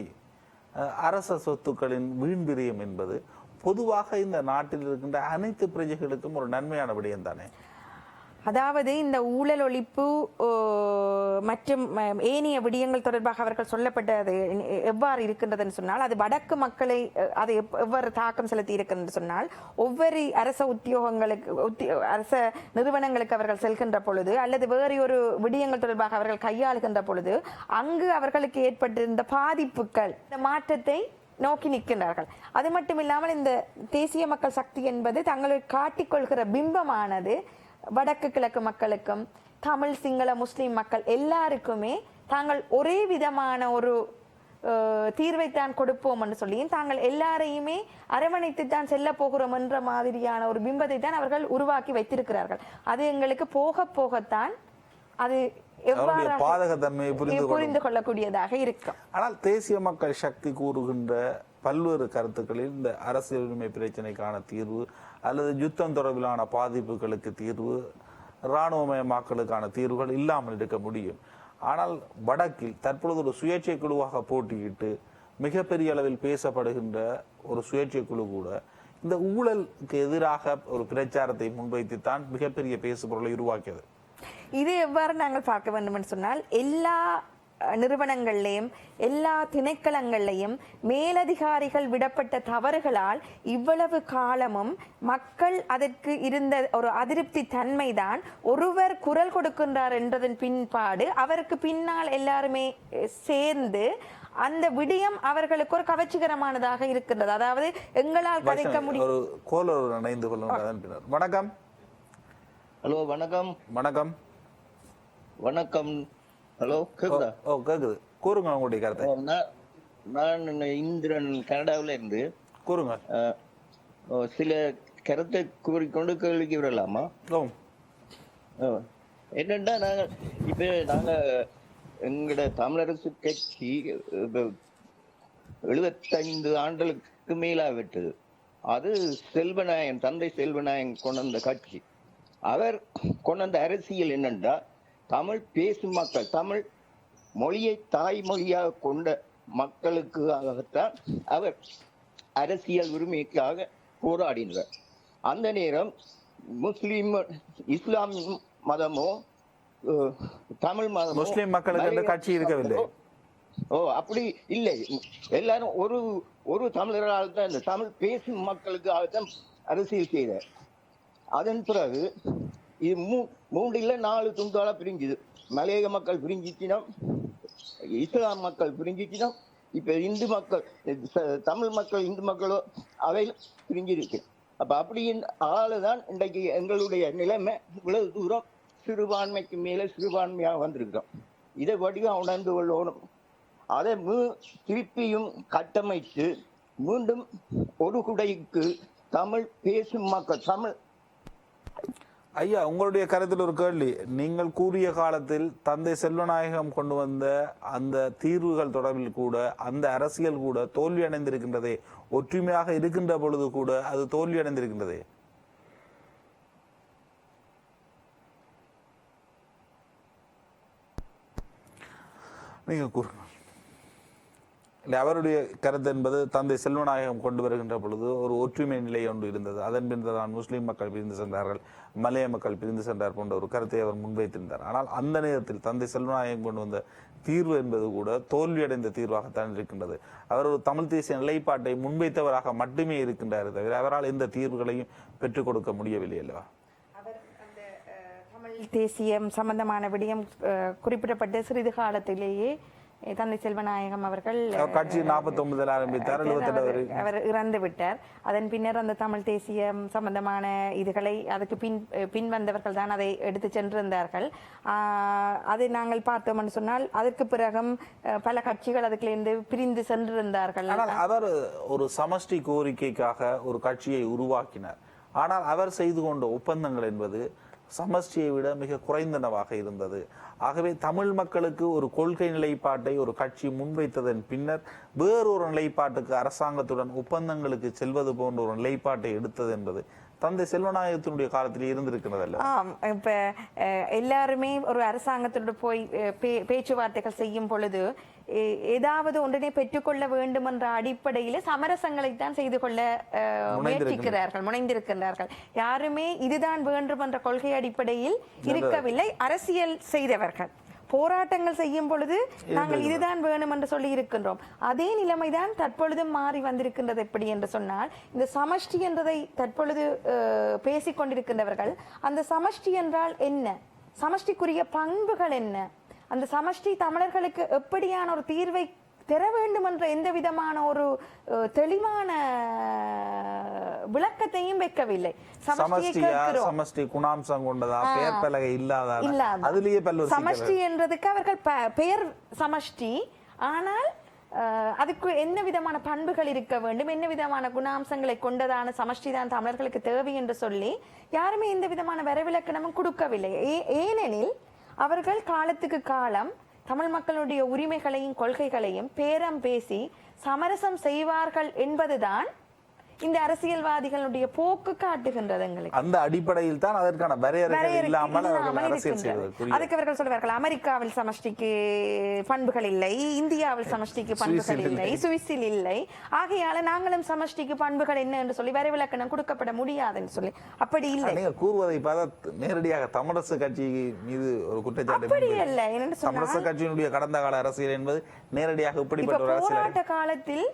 அரச சொத்துக்களின் வீண்பிரியம் என்பது பொதுவாக இந்த நாட்டில் இருக்கின்ற அனைத்து பிரஜைகளுக்கும் ஒரு நன்மையான விடயம் தானே? அதாவது இந்த ஊழல் ஒழிப்பு மற்றும் ஏனைய விடயங்கள் தொடர்பாக அவர்கள் சொல்லப்பட்டது எவ்வாறு இருக்கின்றதுன்னு சொன்னால், அது வடக்கு மக்களை அது எவ்வாறு தாக்கம் செலுத்தி இருக்கின்றது சொன்னால், ஒவ்வொரு அரச உத்தியோகங்களுக்கு அரச நிறுவனங்களுக்கு அவர்கள் செல்கின்ற பொழுது அல்லது வேறு ஒரு விடயங்கள் தொடர்பாக அவர்கள் கையாளுகின்ற பொழுது அங்கு அவர்களுக்கு ஏற்பட்டிருந்த பாதிப்புகள், இந்த மாற்றத்தை நோக்கி நிற்கின்றார்கள். அது மட்டும் இல்லாமல் இந்த தேசிய மக்கள் சக்தி என்பது தங்களை காட்டிக்கொள்கிற பிம்பமானது வடக்கு கிழக்கு மக்களுக்கும் தமிழ் சிங்கள முஸ்லிம் மக்கள் எல்லாருக்குமே தாங்கள் ஒரே விதமான ஒரு தீர்வைத்தான் கொடுப்போம் என்று சொல்லியும் தாங்கள் எல்லாரையுமே அரவணைத்து தான் செல்ல போகிறோம் என்ற மாதிரியான ஒரு பிம்பத்தை தான் அவர்கள் உருவாக்கி வைத்திருக்கிறார்கள். அது எங்களுக்கு போக போகத்தான் அது பாதகத்தன்மையை புரிந்து கொள்ளக்கூடியதாக இருக்கும். ஆனால் தேசிய மக்கள் சக்தி கூறுகின்ற பல்வேறு கருத்துக்களில் இந்த அரசியல் உரிமை பிரச்சனைக்கான தீர்வு அல்லது யுத்தம் தொடர்பிலான பாதிப்புகளுக்கு தீர்வு, இராணுவமயமாக்கலுக்கான தீர்வுகள் இல்லாமல் இருக்க முடியும். ஆனால் வடக்கில் தற்பொழுது ஒரு சுயேட்சை குழுவாக போட்டியிட்டு மிகப்பெரிய அளவில் பேசப்படுகின்ற ஒரு சுயேட்சை குழு கூட இந்த ஊழலுக்கு எதிராக ஒரு பிரச்சாரத்தை முன்வைத்துத்தான் மிகப்பெரிய பேசு பொருளை உருவாக்கியது. இது எவ்வாறு நாங்கள் பார்க்க வேண்டும் என்று சொன்னால், எல்லா நிறுவனங்கள்லையும் எல்லா திணைக்களங்கள்லையும் மேலதிகாரிகள் விடப்பட்ட தவறுகளால் இவ்வளவு காலமும் மக்கள் அதற்கு இருந்த ஒரு அதிருப்தி தன்மைதான் ஒருவர் குரல் கொடுக்கின்றார் என்றதன் பின்பாடு அவருக்கு பின்னால் எல்லாருமே சேர்ந்து அந்த விடயம் அவர்களுக்கு ஒரு கவர்ச்சிகரமானதாக இருக்கின்றது. அதாவது எங்களால் கதைக்க முடியும். வணக்கம். ஹலோ வணக்கம். வணக்கம். வணக்கம். ஹலோ கேக்குதா? கேக்குது. கூறுங்க உங்களுடைய கருத்தை. நான் இந்திரன் கனடாவில இருந்து கூறுங்க. சில கருத்தை கூறிக்கொண்டு கேள்விக்கு விடலாமா? என்னன்னா நாங்க எங்கட தமிழரசு கட்சி 75 ஆண்டுகளுக்கு மேலா விட்டது. அது செல்வநாயகன், தந்தை செல்வநாயகன் கொண்டு வந்த கட்சி. அவர் கொண்டு வந்த அரசியல் என்னென்றா, தமிழ் பேசும் மக்கள், தமிழ் மொழியை தாய்மொழியாக கொண்ட மக்களுக்காகத்தான் அவர் அரசியல் உரிமைக்காக போராடினார். அந்த நேரம் முஸ்லிம் இஸ்லாம் மதமோ தமிழ் மதமோ முஸ்லிம் மக்களுக்கு கட்சி இருக்கவில்லை. அப்படி இல்லை. எல்லாரும் ஒரு தமிழரால் தான், இந்த தமிழ் பேசும் மக்களுக்காகத்தான் அரசியல் செய்தார். அதன் பிறகு இது 3 இல்ல 4 துண்டால பிரிஞ்சுது. மலையக மக்கள் பிரிஞ்சிச்சினா, இஸ்லாம் மக்கள் பிரிஞ்சிச்சினா, இப்ப இந்து மக்கள், தமிழ் மக்கள், இந்து மக்களோ அவை பிரிஞ்சிருக்கு. அப்ப அப்படின் ஆளுதான் இன்றைக்கு எங்களுடைய நிலைமை இவ்வளவு தூரம் சிறுபான்மைக்கு மேல சிறுபான்மையாக வந்திருக்கிறோம். இதை வடிவம் உணர்ந்து கொள்ளணும். அதை திருப்பியும் கட்டமைத்து மீண்டும் ஒரு குடைக்கு தமிழ் பேசும் மக்கள், தமிழ். ஐயா, உங்களுடைய கருத்தில் ஒரு கேள்வி. நீங்கள் கூறிய காலத்தில் தந்தை செல்வநாயகம் கொண்டு வந்த அந்த தீர்வுகள் தொடர்பில் கூட அந்த அரசியல் கூட தோல்வி அடைந்திருக்கின்றதே, ஒற்றுமையாக இருக்கின்ற பொழுது கூட அது தோல்வி அடைந்திருக்கின்றதே. நீங்க கூறுங்க. இல்லை, அவருடைய கருத்து என்பது தந்தை செல்வநாயகம் கொண்டு வருகின்ற பொழுது ஒரு ஒற்றுமை நிலை ஒன்று இருந்தது. அதன் பின்தான் முஸ்லிம் மக்கள் பிரிந்து சென்றார்கள், மலைய மக்கள் பிரிந்து சென்றார் போன்ற ஒரு கருத்தை அவர் முன்வைத்திருந்தார். ஆனால் அந்த நேரத்தில் தந்தை செல்வநாயகம் கொண்டு வந்த தீர்வு என்பது கூட தோல்வியடைந்த தீர்வாகத்தான் இருக்கின்றது. அவர் ஒரு தமிழ் தேசிய நிலைப்பாட்டை முன்வைத்தவராக மட்டுமே இருக்கின்றார், தவிர அவரால் எந்த தீர்வுகளையும் பெற்றுக் கொடுக்க முடியவில்லை அல்லவா? தமிழ் தேசியம் சம்பந்தமான விடயம் குறிப்பிடப்பட்ட சிறிது காலத்திலேயே தந்தை செல்வநாயகம் அவர்கள் கட்சி 49 ஆரம்பித்தார், அவர் இறந்து விட்டார். அதன் பின்னர் அந்த தமிழ் தேசியம் சம்பந்தமான இதுகளை அதுக்கு பின் வந்தவர்கள் தான் அதை எடுத்து சென்றிருந்தார்கள். அதை நாங்கள் பார்த்தோம்னு சொன்னால் அதற்கு பிறகும் பல கட்சிகள் அதுக்குலேருந்து பிரிந்து சென்றிருந்தார்கள். ஆனால் அவர் ஒரு சமஷ்டி கோரிக்கைக்காக ஒரு கட்சியை உருவாக்கினார். ஆனால் அவர் செய்து கொண்ட ஒப்பந்தங்கள் என்பது சமஷ்டியை விட மிக குறைந்தனவாக இருந்தது. ஆகவே தமிழ் மக்களுக்கு ஒரு கொள்கை நிலைப்பாட்டை ஒரு கட்சி முன்வைத்ததன் பின்னர் வேறொரு நிலைப்பாட்டுக்கு அரசாங்கத்துடன் ஒப்பந்தங்களுக்கு செல்வது போன்ற ஒரு நிலைப்பாட்டை எடுத்தது என்பது தந்தை செல்வநாயகத்தினுடைய காலத்தில் இருந்திருக்கிறதல்ல. இப்ப எல்லாருமே ஒரு அரசாங்கத்தோடு போய் பேச்சுவார்த்தைகள் செய்யும் பொழுது ஏதாவது ஒன்றினை பெற்றுக்கொள்ள வேண்டும் என்ற அடிப்படையில சமரசங்களைத்தான் செய்து கொள்ள முனைந்திருக்கிறார்கள். யாருமே இதுதான் வேண்டும் என்ற கொள்கை அடிப்படையில் இருக்கவில்லை. அரசியல் செய்தவர்கள் போராட்டங்கள் செய்யும் பொழுது நாங்கள் இதுதான் வேணும் என்று சொல்லி இருக்கின்றோம். அதே நிலைமைதான் தற்பொழுது மாறி வந்திருக்கின்றது. எப்படி என்று சொன்னால், இந்த சமஷ்டி என்றதை தற்பொழுது பேசிக் கொண்டிருக்கின்றவர்கள் அந்த சமஷ்டி என்றால் என்ன, சமஷ்டிக்குரிய பண்புகள் என்ன, அந்த சமஷ்டி தமிழர்களுக்கு எப்படியான ஒரு தீர்வை பெற வேண்டும் என்ற எந்த விதமான ஒரு தெளிவான விளக்கத்தையும் வைக்கவில்லை. சமஷ்டி குணாம்சம் கொண்டதா, பெயர் பலகை இல்லாதா, அதுலயே பல்வேறு சமஷ்டி என்றதுக்கு அவர்கள் பெயர் சமஷ்டி, ஆனால் அதுக்கு என்ன விதமான பண்புகள் இருக்க வேண்டும், என்ன விதமான குணாம்சங்களை கொண்டதான சமஷ்டி தான் தமிழர்களுக்கு தேவை என்று சொல்லி யாருமே எந்த விதமான வரைவிலக்கணமும் கொடுக்கவில்லை. ஏனெனில் அவர்கள் காலத்துக்கு காலம் தமிழ் மக்களுடைய உரிமைகளையும் கொள்கைகளையும் பேரம் பேசி சமரசம் செய்வார்கள் என்பதுதான் இந்த அரசியல்வாதிகளுடைய போக்கு காட்டுகின்றது எங்களுக்கு. அந்த அடிப்படையில் தான் அதற்கான வரையறைகள் இல்லாமல் அரசியல் செய்வது. அதுக்கு அவர்கள் சொல்வார்கள் அமெரிக்காவில் சமஷ்டிக்கு பண்புகள் இல்லை, இந்தியாவில் சமஷ்டிக்கு பண்புகள் இல்லை, சுவிஸில் இல்லை, ஆகையால நாங்களும் சமஷ்டிக்கு பண்புகள் என்ன என்று சொல்லி வரைவிலக்கணம் கொடுக்கப்பட முடியாதுன்னு சொல்லி. அப்படி இல்லை. நீங்க கூறுவதை பார்த்தா நேரடியாக தமிழரசு கட்சி மீது ஒரு குற்றச்சாட்டு. அப்படி இல்லை. தமிழரசு கட்சியினுடைய கடந்த கால அரசியல் என்பது நேரடியாக இப்படிப்பட்ட ஒரு அரசியல். போராட்ட காலத்தில்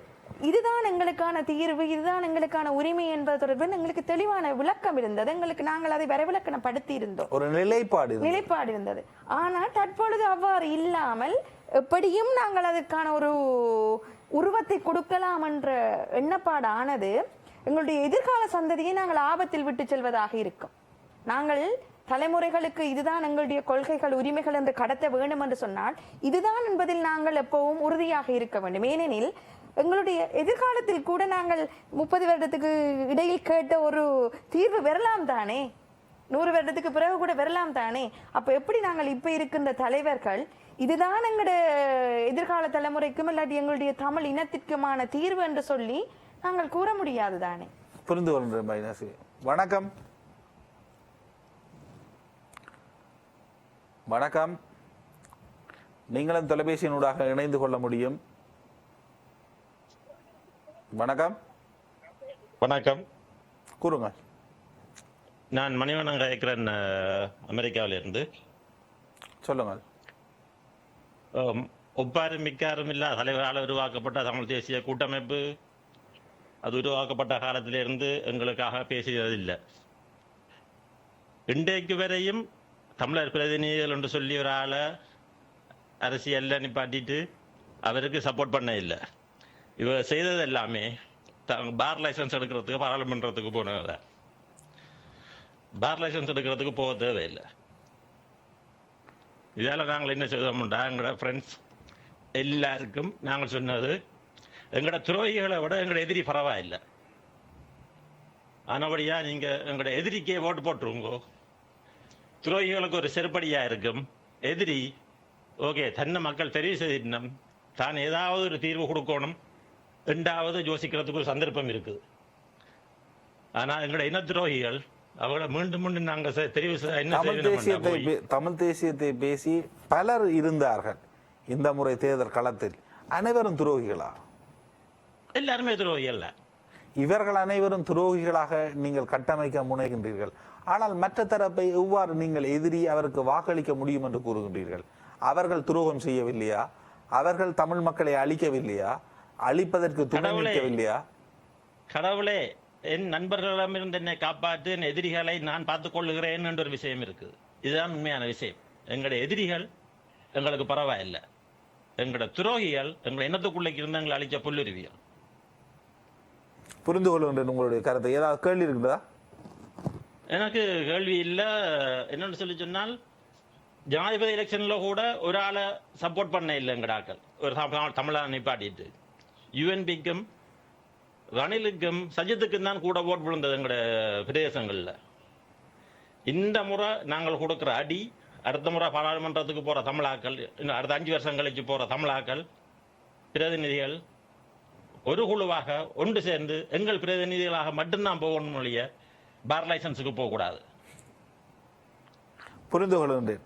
இதுதான் எங்களுக்கான தீர்வு, இதுதான் எங்களுக்கான உரிமை என்பது தொடர்பில் எங்களுக்கு தெளிவான விளக்கம் இருந்தது. எங்களுக்கு நாங்கள் அதை வரைவிலக்கணப்படுத்தி இருந்தோம், ஒரு நிலைப்பாடு இருந்தது. ஆனால் தற்பொழுது அவ்வாறு இல்லாமல் எப்படியும் நாங்கள் அதற்கான ஒரு உருவத்தை கொடுக்கலாம் என்ற எண்ணப்பாடானது எங்களுடைய எதிர்கால சந்ததியை நாங்கள் ஆபத்தில் விட்டு செல்வதாக இருக்கும். நாங்கள் தலைமுறைகளுக்கு இதுதான் எங்களுடைய கொள்கைகள், உரிமைகள் என்று கடத்த வேண்டும் என்று சொன்னால் இதுதான் என்பதில் நாங்கள் எப்பவும் உறுதியாக இருக்க வேண்டும். ஏனெனில் எங்களுடைய எதிர்காலத்தில் கூட நாங்கள் 30 வருடத்துக்கு இடையில் கேட்ட ஒரு தீர்வு பெறலாம் தானே, 100 வருடத்துக்கு பிறகு கூட பெறலாம் தானே. அப்ப எப்படி நாங்கள் இப்ப இருக்கின்ற தலைவர்கள் இதுதான் எங்களுடைய எதிர்கால தலைமுறைக்கும் இல்லாட்டி எங்களுடைய தமிழ் இனத்திற்குமான தீர்வு என்று சொல்லி நாங்கள் கூற முடியாது தானே. புரிந்து கொள்கிறேன். வணக்கம். வணக்கம். நீங்களும் தொலைபேசியினூடாக இணைந்து கொள்ள முடியும். வணக்கம். வணக்கம், கூறுங்க. நான் மணிவண்ணன் கேட்கிறேன், அமெரிக்காவில இருந்து. சொல்லுங்கள். ஒப்பாரும் மிக்காரும் இல்ல தலைவரால் உருவாக்கப்பட்ட தமிழ் தேசிய கூட்டமைப்பு அது உருவாக்கப்பட்ட காலத்திலிருந்து எங்களுக்காக பேசியதில்லை. இன்றைக்கு வரையும் தமிழர் பிரதிநிதிகள் என்று சொல்லி ஒரு ஆளை அரசியல்ல நிப்பாட்டிட்டு அவருக்கு சப்போர்ட் பண்ண இல்லை. இவர் செய்தது எல்லாமே பார் லைசன்ஸ் எடுக்கிறதுக்கு பாராளுமன்றத்துக்கு போனத. பார் லைசன்ஸ் எடுக்கிறதுக்கு போக தேவையில்லை. இதால நாங்கள் என்ன செய்தோம்டா, எங்களோட ஃப்ரெண்ட்ஸ் எல்லாருக்கும் நாங்கள் சொன்னது, எங்களோட துரோகிகளை விட எங்களோட எதிரி பரவாயில்லை. ஆனபடியா நீங்க எங்களோட எதிரிக்கே ஓட்டு போட்டுருங்கோ. துரோகிகளுக்கு ஒரு செருப்படியா இருக்கும். எதிரி ஓகே தன்னை மக்கள் தெரிவு செய்திடணும், தான் ஏதாவது ஒரு தீர்வு கொடுக்கணும், ரெண்டாவது யோசிக்கிறதுக்கு ஒரு சந்தர்ப்பம் இருக்குது. ஆனா எங்களோட இன துரோகிகள் அவங்கள மீண்டும் மீண்டும் நாங்க தெரிவு தமிழ் தேசியத்தை பேசி பலர் இருந்தார்கள் இந்த முறை தேர்தல் களத்தில். அனைவரும் துரோகிகளா? எல்லாருமே துரோகிகள். இவர்கள் அனைவரும் துரோகிகளாக நீங்கள் கட்டமைக்க முனைகின்றீர்கள். ஆனால் மற்ற தரப்பை எவ்வாறு நீங்கள் எதிரி அவருக்கு வாக்களிக்க முடியும் என்று கூறுகின்றீர்கள்? அவர்கள் துரோகம் செய்யவில்லையா? அவர்கள் தமிழ் மக்களை அழிக்கவில்லையா? அழிப்பதற்கு துணை நிற்கவில்லையா? கடவுளே, என் நண்பர்களிடமிருந்து என்னை காப்பாற்று, என் எதிரிகளை நான் பார்த்துக் கொள்ளுகிறேன் என்ற ஒரு விஷயம் இருக்குது. இதுதான் உண்மையான விஷயம். எங்களுடைய எதிரிகள் எங்களுக்கு பரவாயில்லை, எங்களோட துரோகிகள் எங்களை இனத்துக்குள்ளே இருந்து எங்களை அழிச்ச புல்லுருவியல். புரிந்து கொள்கின்றேன் உங்களுடைய கருத்தை. ஏதாவது கேள்வி இருக்குதா? எனக்கு கேள்வி இல்லை. என்னன்னு சொல்லி சொன்னால், ஜனாதிபதி எலெக்ஷன்ல கூட ஒரு ஆளை சப்போர்ட் பண்ண இல்லை எங்கடாக்கள். ஒரு தமிழா நிப்பாட்டிட்டு யுஎன்பிக்கும் ரணிலுக்கும் சஜித்துக்கும் தான் கூட ஓட் விழுந்தது எங்களோட பிரதேசங்கள்ல. இந்த முறை நாங்கள் கொடுக்குற அடி, அடுத்த முறை பாராளுமன்றத்துக்கு போற தமிழாக்கள், இன்னும் அடுத்த 5 வருஷம் கழிச்சு போற தமிழாக்கள் பிரதிநிதிகள் ஒரு குழுவாக ஒன்று சேர்ந்து எங்கள் பிரதிநிதிகளாக மட்டும்தான் போகணும் மொழிய பார் லைசன்ஸுக்கு போகக்கூடாது. புரிந்து கொள்கின்றேன்.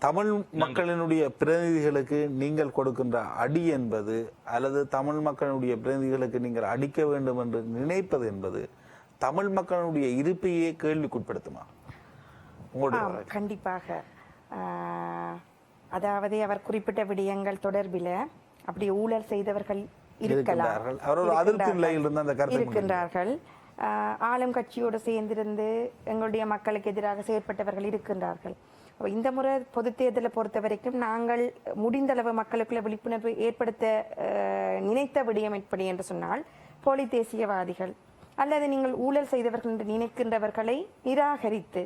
தமிழ் மக்களினுடைய பிரதிநிதிகளுக்கு நீங்கள் கொடுக்கின்ற அடி என்பது, அல்லது தமிழ் மக்களுடைய பிரதிநிதிகளுக்கு நீங்கள் அடிக்க வேண்டும் என்று நினைப்பது என்பது தமிழ் மக்களுடைய இருப்பையே கேள்விக்குட்படுத்துமா? உங்களுடைய கண்டிப்பாக. அதாவது அவர் குறிப்பிட்ட விடயங்கள் தொடர்பில் அப்படி ஊழல் செய்தவர்கள் இருக்கின்றார்கள். ஆளும் கட்சியோடு சேர்ந்திருந்து எங்களுடைய மக்களுக்கு எதிராக செயற்பட்டவர்கள் இருக்கின்றார்கள். இந்த முறை பொது தேர்தலை பொறுத்த வரைக்கும் நாங்கள் முடிந்தளவு மக்களுக்குள்ள விழிப்புணர்வு ஏற்படுத்த நினைத்த விடயம் எப்படி என்று சொன்னால், போலி தேசியவாதிகள் அல்லது நீங்கள் ஊழல் செய்தவர்கள் என்று நினைக்கின்றவர்களை நிராகரித்து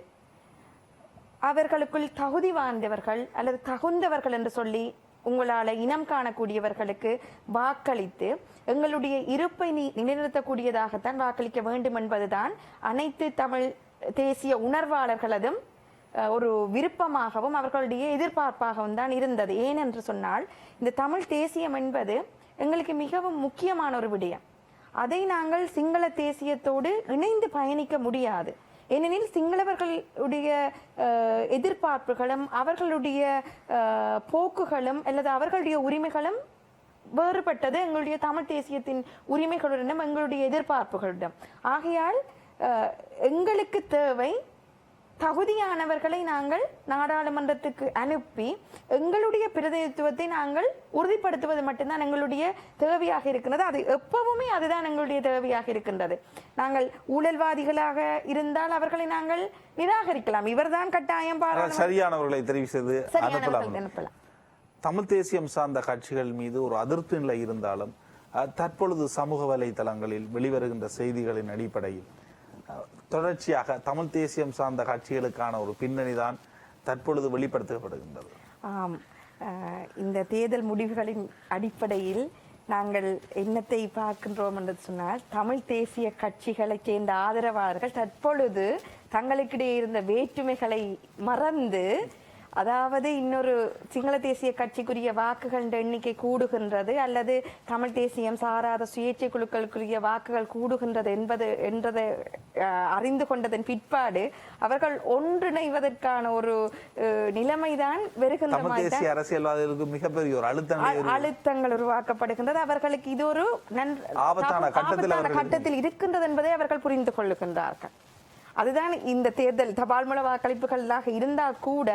அவர்களுக்குள் தகுதி வாய்ந்தவர்கள் அல்லது தகுந்தவர்கள் என்று சொல்லி உங்களால் இனம் காணக்கூடியவர்களுக்கு வாக்களித்து எங்களுடைய இருப்பை நிலைநிறுத்தக்கூடியதாகத்தான் வாக்களிக்க வேண்டும் என்பதுதான் அனைத்து தமிழ் தேசிய உணர்வாளர்களதும் ஒரு விருப்பமாகவும் அவர்களுடைய எதிர்பார்ப்பாகவும் தான் இருந்தது. ஏனென்று சொன்னால், இந்த தமிழ் தேசியம் என்பது எங்களுக்கு மிகவும் முக்கியமான ஒரு விடயம். அதை நாங்கள் சிங்கள தேசியத்தோடு இணைந்து பயணிக்க முடியாது. ஏனெனில் சிங்களவர்களுடைய எதிர்பார்ப்புகளும் அவர்களுடைய போக்குகளும் அல்லது அவர்களுடைய உரிமைகளும் வேறுபட்டது எங்களுடைய தமிழ் தேசியத்தின் உரிமைகளுடனும் எங்களுடைய எதிர்பார்ப்புகளிடம். ஆகையால் எங்களுக்கு தேவை தகுதியானவர்களை நாங்கள் நாடாளுமன்றத்துக்கு அனுப்பி எங்களுடைய பிரதிநிதித்துவத்தை நாங்கள் உறுதிப்படுத்துவது மட்டும்தான் எங்களுடைய தேவையாக இருக்கின்றது. அது எப்பவுமே அதுதான் எங்களுடைய தேவையாக இருக்கின்றது. நாங்கள் ஊழல்வாதிகளாக இருந்தால் அவர்களை நாங்கள் நிராகரிக்கலாம். இவர்தான் கட்டாயம் சரியானவர்களை தெரிவு செய்து அனுப்பலாம். தமிழ் தேசியம் சார்ந்த கட்சிகள் மீது ஒரு அதிருப்தி நிலை இருந்தாலும் தற்பொழுது சமூக வலைதளங்களில் வெளிவருகின்ற செய்திகளின் அடிப்படையில் தொடர்ச்சியாக தமிழ் தேசியம் சார்ந்த கட்சிகளுக்கான ஒரு பின்னணிதான் தற்பொழுது வெளிப்படுத்தப்படுகின்றது. ஆம், இந்த தேர்தல் முடிவுகளின் அடிப்படையில் நாங்கள் என்னத்தை பார்க்கின்றோம் என்று சொன்னால், தமிழ் தேசிய கட்சிகளை சேர்ந்த ஆதரவாளர்கள் தற்பொழுது தங்களுக்கிடையே இருந்த வேற்றுமைகளை மறந்து, அதாவது இன்னொரு சிங்கள தேசிய கட்சிக்குரிய வாக்குகள் எண்ணிக்கை கூடுகின்றது அல்லது தமிழ் தேசியம் சாராத சுயேட்சை குழுக்களுக்குரிய வாக்குகள் கூடுகின்றது என்றதை அறிந்து கொண்டதன் பிற்பாடு அவர்கள் ஒன்றிணைவதற்கான ஒரு நிலைமைதான் வருகின்ற அரசியல்வாதிகளுக்கு மிகப்பெரிய ஒரு அழுத்தங்கள் உருவாக்கப்படுகின்றது. அவர்களுக்கு இது ஒரு ஆபத்தான கட்டத்தில் இருக்கின்றது என்பதை அவர்கள் புரிந்து கொள்ளுகின்றார்கள். அதுதான் இந்த தேர்தல் தபால் மூல வாக்களிப்புகளாக இருந்தால் கூட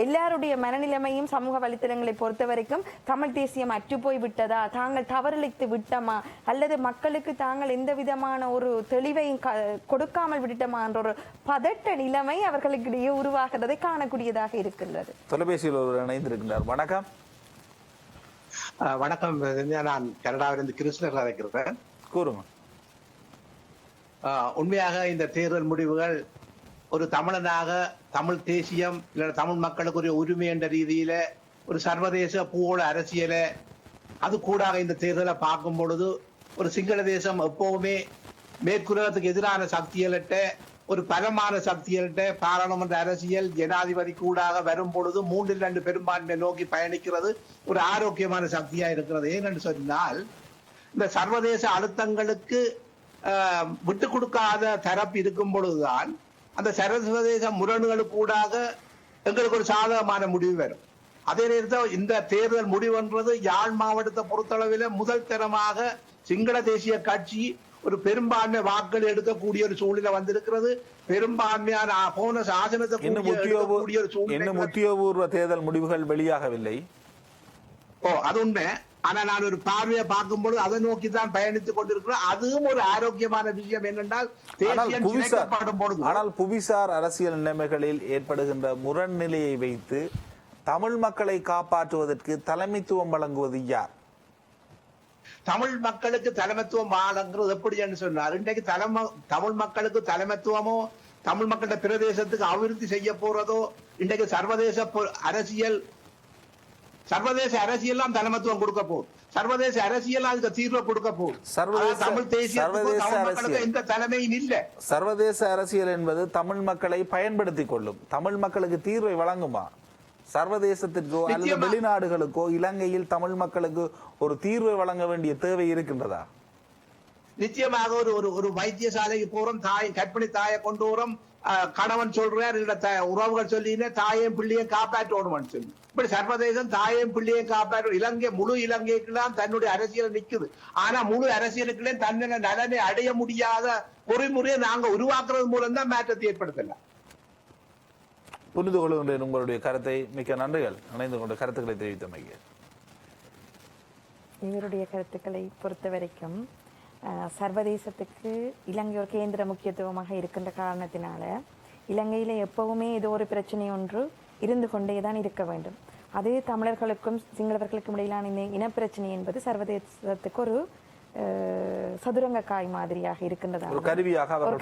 எல்லாருடைய மனநிலைமையும் சமூக வலைத்தளங்களை பொறுத்த வரைக்கும் தமிழ் தேசியம் அற்றுப்போய் விட்டதா, தாங்கள் தவறளித்து விட்டோமா, அல்லது மக்களுக்கு தாங்கள் எந்த விதமான ஒரு தெளிவையும் கொடுக்காமல் விட்டோமா என்ற ஒரு பதட்ட நிலைமை அவர்களுக்கிடையே உருவாகிறதை காணக்கூடியதாக இருக்கின்றது. தொலைபேசியில் ஒரு இணைந்திருக்கின்றார். வணக்கம். வணக்கம். நான் கனடாவிலிருந்து கிருஷ்ணர் அழைக்கிறேன். கூறுங்க. உண்மையாக இந்த தேர்தல் முடிவுகள் ஒரு தமிழனாக தமிழ் தேசியம் இல்ல தமிழ் மக்களுக்கு ஒரு உரிமை என்ற ரீதியில ஒரு சர்வதேச பூகோள அரசியலை அது கூடாக இந்த தேர்தலை பார்க்கும் பொழுது ஒரு சிங்கள தேசம் எப்பவுமே மேற்குலகத்துக்கு எதிரான சக்திகள்கிட்ட ஒரு பலமான சக்திகள்கிட்ட பாராளுமன்ற அரசியல் ஜனாதிபதி கூடாக வரும் பொழுது 3-2 பெரும்பான்மை நோக்கி பயணிக்கிறது ஒரு ஆரோக்கியமான சக்தியா இருக்கிறது. ஏனென்று சொன்னால், இந்த சர்வதேச அழுத்தங்களுக்கு விட்டு கொடுக்காத தரப்பு இருக்கும் பொழுதுதான் அந்த சர்வதேச முரண்களுக்கு கூடாக எங்களுக்கு ஒரு சாதகமான முடிவு வரும். அதே நேரத்தில் இந்த தேர்தல் முடிவுன்றது யாழ் மாவட்டத்தை பொறுத்தளவில் முதல் தரமாக சிங்கள தேசிய கட்சி ஒரு பெரும்பான்மை வாக்கள் எடுக்கக்கூடிய ஒரு சூழ்நிலை வந்திருக்கிறது. பெரும்பான்மையான போன சாசனத்தை கூடிய ஒரு சூழ்நிலை. முத்தியோபூர்வ தேர்தல் முடிவுகள் வெளியாகவில்லை. அது உண்மை. ஆனா நான் ஒரு பார்வையை பார்க்கும்போது அதை நோக்கி தான் பயணித்துக் கொண்டிருக்கிறோம். அதுவும் ஒரு ஆரோக்கியமான விஷயம். என்னென்றால் ஆனால் புவிசார் அரசியல் நிலைமைகளில் ஏற்படுகின்ற முரண்நிலையை வைத்து தமிழ் மக்களை காப்பாற்றுவதற்கு தலைமைத்துவம் வழங்குவது யார்? தமிழ் மக்களுக்கு தலைமைத்துவம் வழங்குறது எப்படி என்று சொன்னார். இன்றைக்கு தமிழ் மக்களுக்கு தலைமைத்துவமோ தமிழ் மக்களுடைய பிரதேசத்துக்கு அபிவிருத்தி செய்ய போறதோ இன்றைக்கு சர்வதேச அரசியல் தலைமைத்துவம் கொடுக்க போகுது. சர்வதேச அரசியல் அதுக்கு தீர்வு கொடுக்க போகுது. தமிழ் தேசிய எந்த தலைமையும் இல்ல. சர்வதேச அரசியல் என்பது தமிழ் மக்களை பயன்படுத்திக் கொள்ளும். தமிழ் மக்களுக்கு தீர்வை வழங்குமா? சர்வதேசத்திற்கோ அல்லது வெளிநாடுகளுக்கோ இலங்கையில் தமிழ் மக்களுக்கு ஒரு தீர்வை வழங்க வேண்டிய தேவை இருக்கின்றதா? நிச்சயமாக. ஒரு வைத்தியசாலைக்கு போறோம், கற்பிணி தாயை கொண்டு வரோம், கணவன் சொல்றார், உறவுகள் சொல்லின தாயையும் பிள்ளையும் காப்பாற்றணும் சொல்லி. இப்படி சர்வதேசம் தாயையும் பிள்ளையும் காப்பாற்ற இலங்கை முழு இலங்கைக்கெல்லாம் தன்னுடைய அரசியல் நிக்குது. ஆனா முழு அரசியலுக்குள்ளே தன்னுடைய நலனை அடைய முடியாத பொறிமுறையை நாங்க உருவாக்குறது மூலம் தான் மாற்றத்தை ஏற்படுத்தலாம். புரிந்து கொள்கின்றேன் உங்களுடைய கருத்தை. மிக்க நன்றிகள் இணைந்து கொண்ட கருத்துக்களை தெரிவித்தமைக்கு. இவருடைய கருத்துக்களை பொறுத்த வரைக்கும் சர்வதேசத்துக்கு இலங்கை ஒரு கேந்திர முக்கியத்துவமாக இருக்கின்ற காரணத்தினால இலங்கையில எப்பவுமே ஏதோ ஒரு பிரச்சனை ஒன்று இருந்து கொண்டே தான் இருக்க வேண்டும். அது தமிழர்களுக்கும் சிங்களவர்களுக்கும் இடையிலான இந்த இனப்பிரச்சனை என்பது சர்வதேசத்துக்கு ஒரு சதுரங்க காய் மாதிரியாக இருக்கின்றதா, ஒரு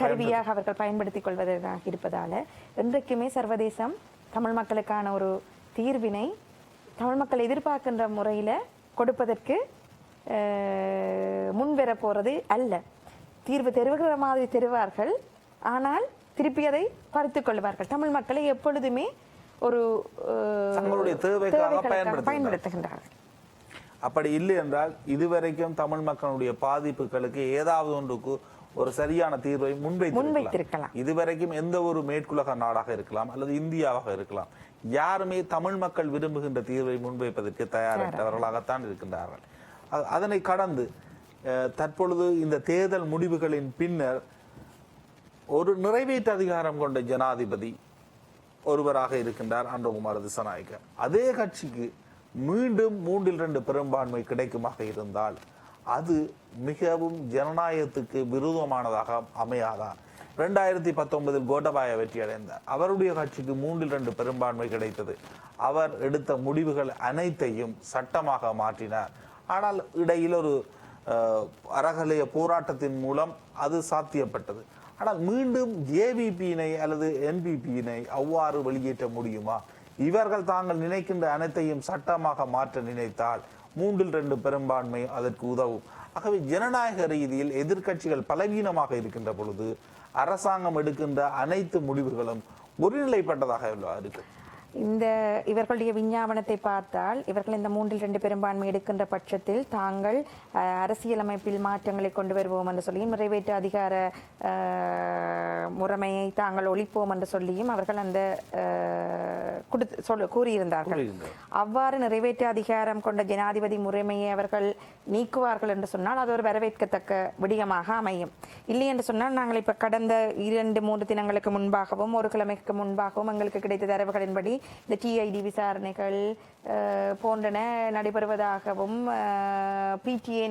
கருவியாக அவர்கள் பயன்படுத்திக் கொள்வதாக இருப்பதால என்றைக்குமே சர்வதேசம் தமிழ் மக்களுக்கான ஒரு தீர்வினை தமிழ் மக்கள் எதிர்பார்க்கின்ற முறையில கொடுப்பதற்கு முன்வர போறது அல்ல. தீர்வு தருகிற மாதிரி தருவார்கள், ஆனால் திருப்பி அதை பறித்துக் கொள்வார்கள். தமிழ் மக்களை எப்பொழுதுமே ஒரு தங்களுடைய தேவைக்காக பயன்படுத்துகின்றார்கள். அப்படி இல்லை என்றால் இதுவரைக்கும் தமிழ் மக்களுடைய பாதிப்புகளுக்கு ஏதாவது ஒன்றுக்கு ஒரு சரியான தீர்வை முன்வைத்திருக்கலாம். இதுவரைக்கும் எந்த ஒரு மேற்குலக நாடாக இருக்கலாம் அல்லது இந்தியாவாக இருக்கலாம், யாருமே தமிழ் மக்கள் விரும்புகின்ற தீர்வை முன்வைப்பதற்கு தயாரற்றவர்களாகத்தான் இருக்கின்றார்கள். அதனை கடந்து தற்பொழுது இந்த தேர்தல் முடிவுகளின் பின்னர் ஒரு நிறைவேற்று அதிகாரம் கொண்ட ஜனாதிபதி ஒருவராக இருக்கின்றார் அன்றகுமார திசாநாயக்க. அதே கட்சிக்கு மீண்டும் 3/2 பெரும்பான்மை கிடைக்குமாக இருந்தால் அது மிகவும் ஜனநாயகத்துக்கு விரோதமானதாக அமையாதா? 2019 கோட்டபாய வெற்றி அடைந்தார். அவருடைய கட்சிக்கு 3/2 பெரும்பான்மை கிடைத்தது. அவர் எடுத்த முடிவுகள் அனைத்தையும் சட்டமாக மாற்றினார். ஆனால் இடையில் ஒரு அறகலைய போராட்டத்தின் மூலம் அது சாத்தியப்பட்டது. ஆனால் மீண்டும் ஜேவிபியினை அல்லது என்பிபியினை அவ்வாறு வெளியேற்ற முடியுமா? இவர்கள் தாங்கள் நினைக்கின்ற அனைத்தையும் சட்டமாக மாற்ற நினைத்தால் 3/2 பெரும்பான்மை அதற்கு உதவும். ஆகவே ஜனநாயக ரீதியில் எதிர்க்கட்சிகள் பலவீனமாக இருக்கின்ற பொழுது அரசாங்கம் எடுக்கின்ற அனைத்து முடிவுகளும் ஒருநிலைப்பட்டதாக இருக்கு. இந்த இவர்களுடைய விஞ்ஞாபனத்தை பார்த்தால் இவர்கள் இந்த 3/2 பெரும்பான்மை எடுக்கின்ற பட்சத்தில் தாங்கள் அரசியலமைப்பில் மாற்றங்களை கொண்டு வருவோம் என்று சொல்லியும் நிறைவேற்று அதிகார முறைமையை தாங்கள் ஒழிப்போம் என்று சொல்லியும் அவர்கள் அந்த கூறியிருந்தார்கள். அவ்வாறு நிறைவேற்று அதிகாரம் கொண்ட ஜனாதிபதி முறைமையை அவர்கள் நீக்குவார்கள் என்று சொன்னால் அது ஒரு வரவேற்கத்தக்க விடயமாக அமையும். இல்லை என்று சொன்னால் நாங்கள் இப்ப கடந்த 2-3 தினங்களுக்கு முன்பாகவும் ஒரு கிழமைக்கு முன்பாகவும் எங்களுக்கு கிடைத்த தரவுகளின்படி இந்த டிஐடி விசாரணைகள் போன்றன நடைபெறுவதாகவும் பிடிஏ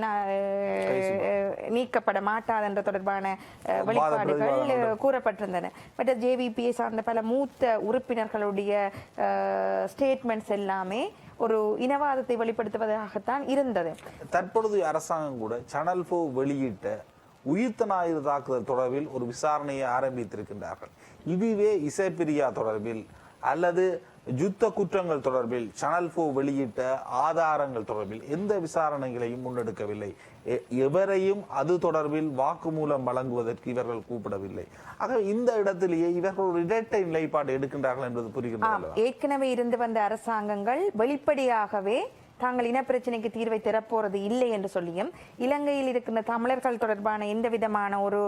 நீக்கப்பட மாட்டாது என்ற தொடர்பான வெளிப்பாடுகள் கூறப்பட்டிருந்தன. பட் ஜேவிபியை சார்ந்த பல மூத்த உறுப்பினர்களுடைய ஸ்டேட்மெண்ட்ஸ் எல்லாமே ஒரு இனவாதத்தை வெளிப்படுத்துவதாகத்தான் இருந்தது. தற்பொழுது அரசாங்கம் கூட சேனல் 4 வெளியிட்ட உயிர்த்த ஞாயிறு தாக்குதல் தொடர்பில் ஒரு விசாரணையை ஆரம்பித்திருக்கின்றார்கள். இதுவே இசைப்பிரியா தொடர்பில் அல்லது யுத்த குற்றங்கள் தொடர்பில் சேனல் 4 வெளியிட்ட ஆதாரங்கள் தொடர்பில் எந்த விசாரணைகளையும் முன்னெடுக்கவில்லை. எவரையும் அது தொடர்பில் வாக்குமூலம் வழங்குவதற்கு இவர்கள் கூப்பிடவில்லை. ஆக இந்த இடத்திலேயே இவர்கள் ஒரு இரட்டை நிலைப்பாடு எடுக்கின்றார்கள் என்பது புரிகின்றது. ஏற்கனவே இருந்து வந்த அரசாங்கங்கள் வெளிப்படையாகவே தாங்கள் இனப்பிரச்சனைக்கு தீர்வை தரப்போறது இல்லை என்று சொல்லியும் இலங்கையில் இருக்கின்ற தமிழர்கள் தொடர்பான எந்த விதமான ஒரு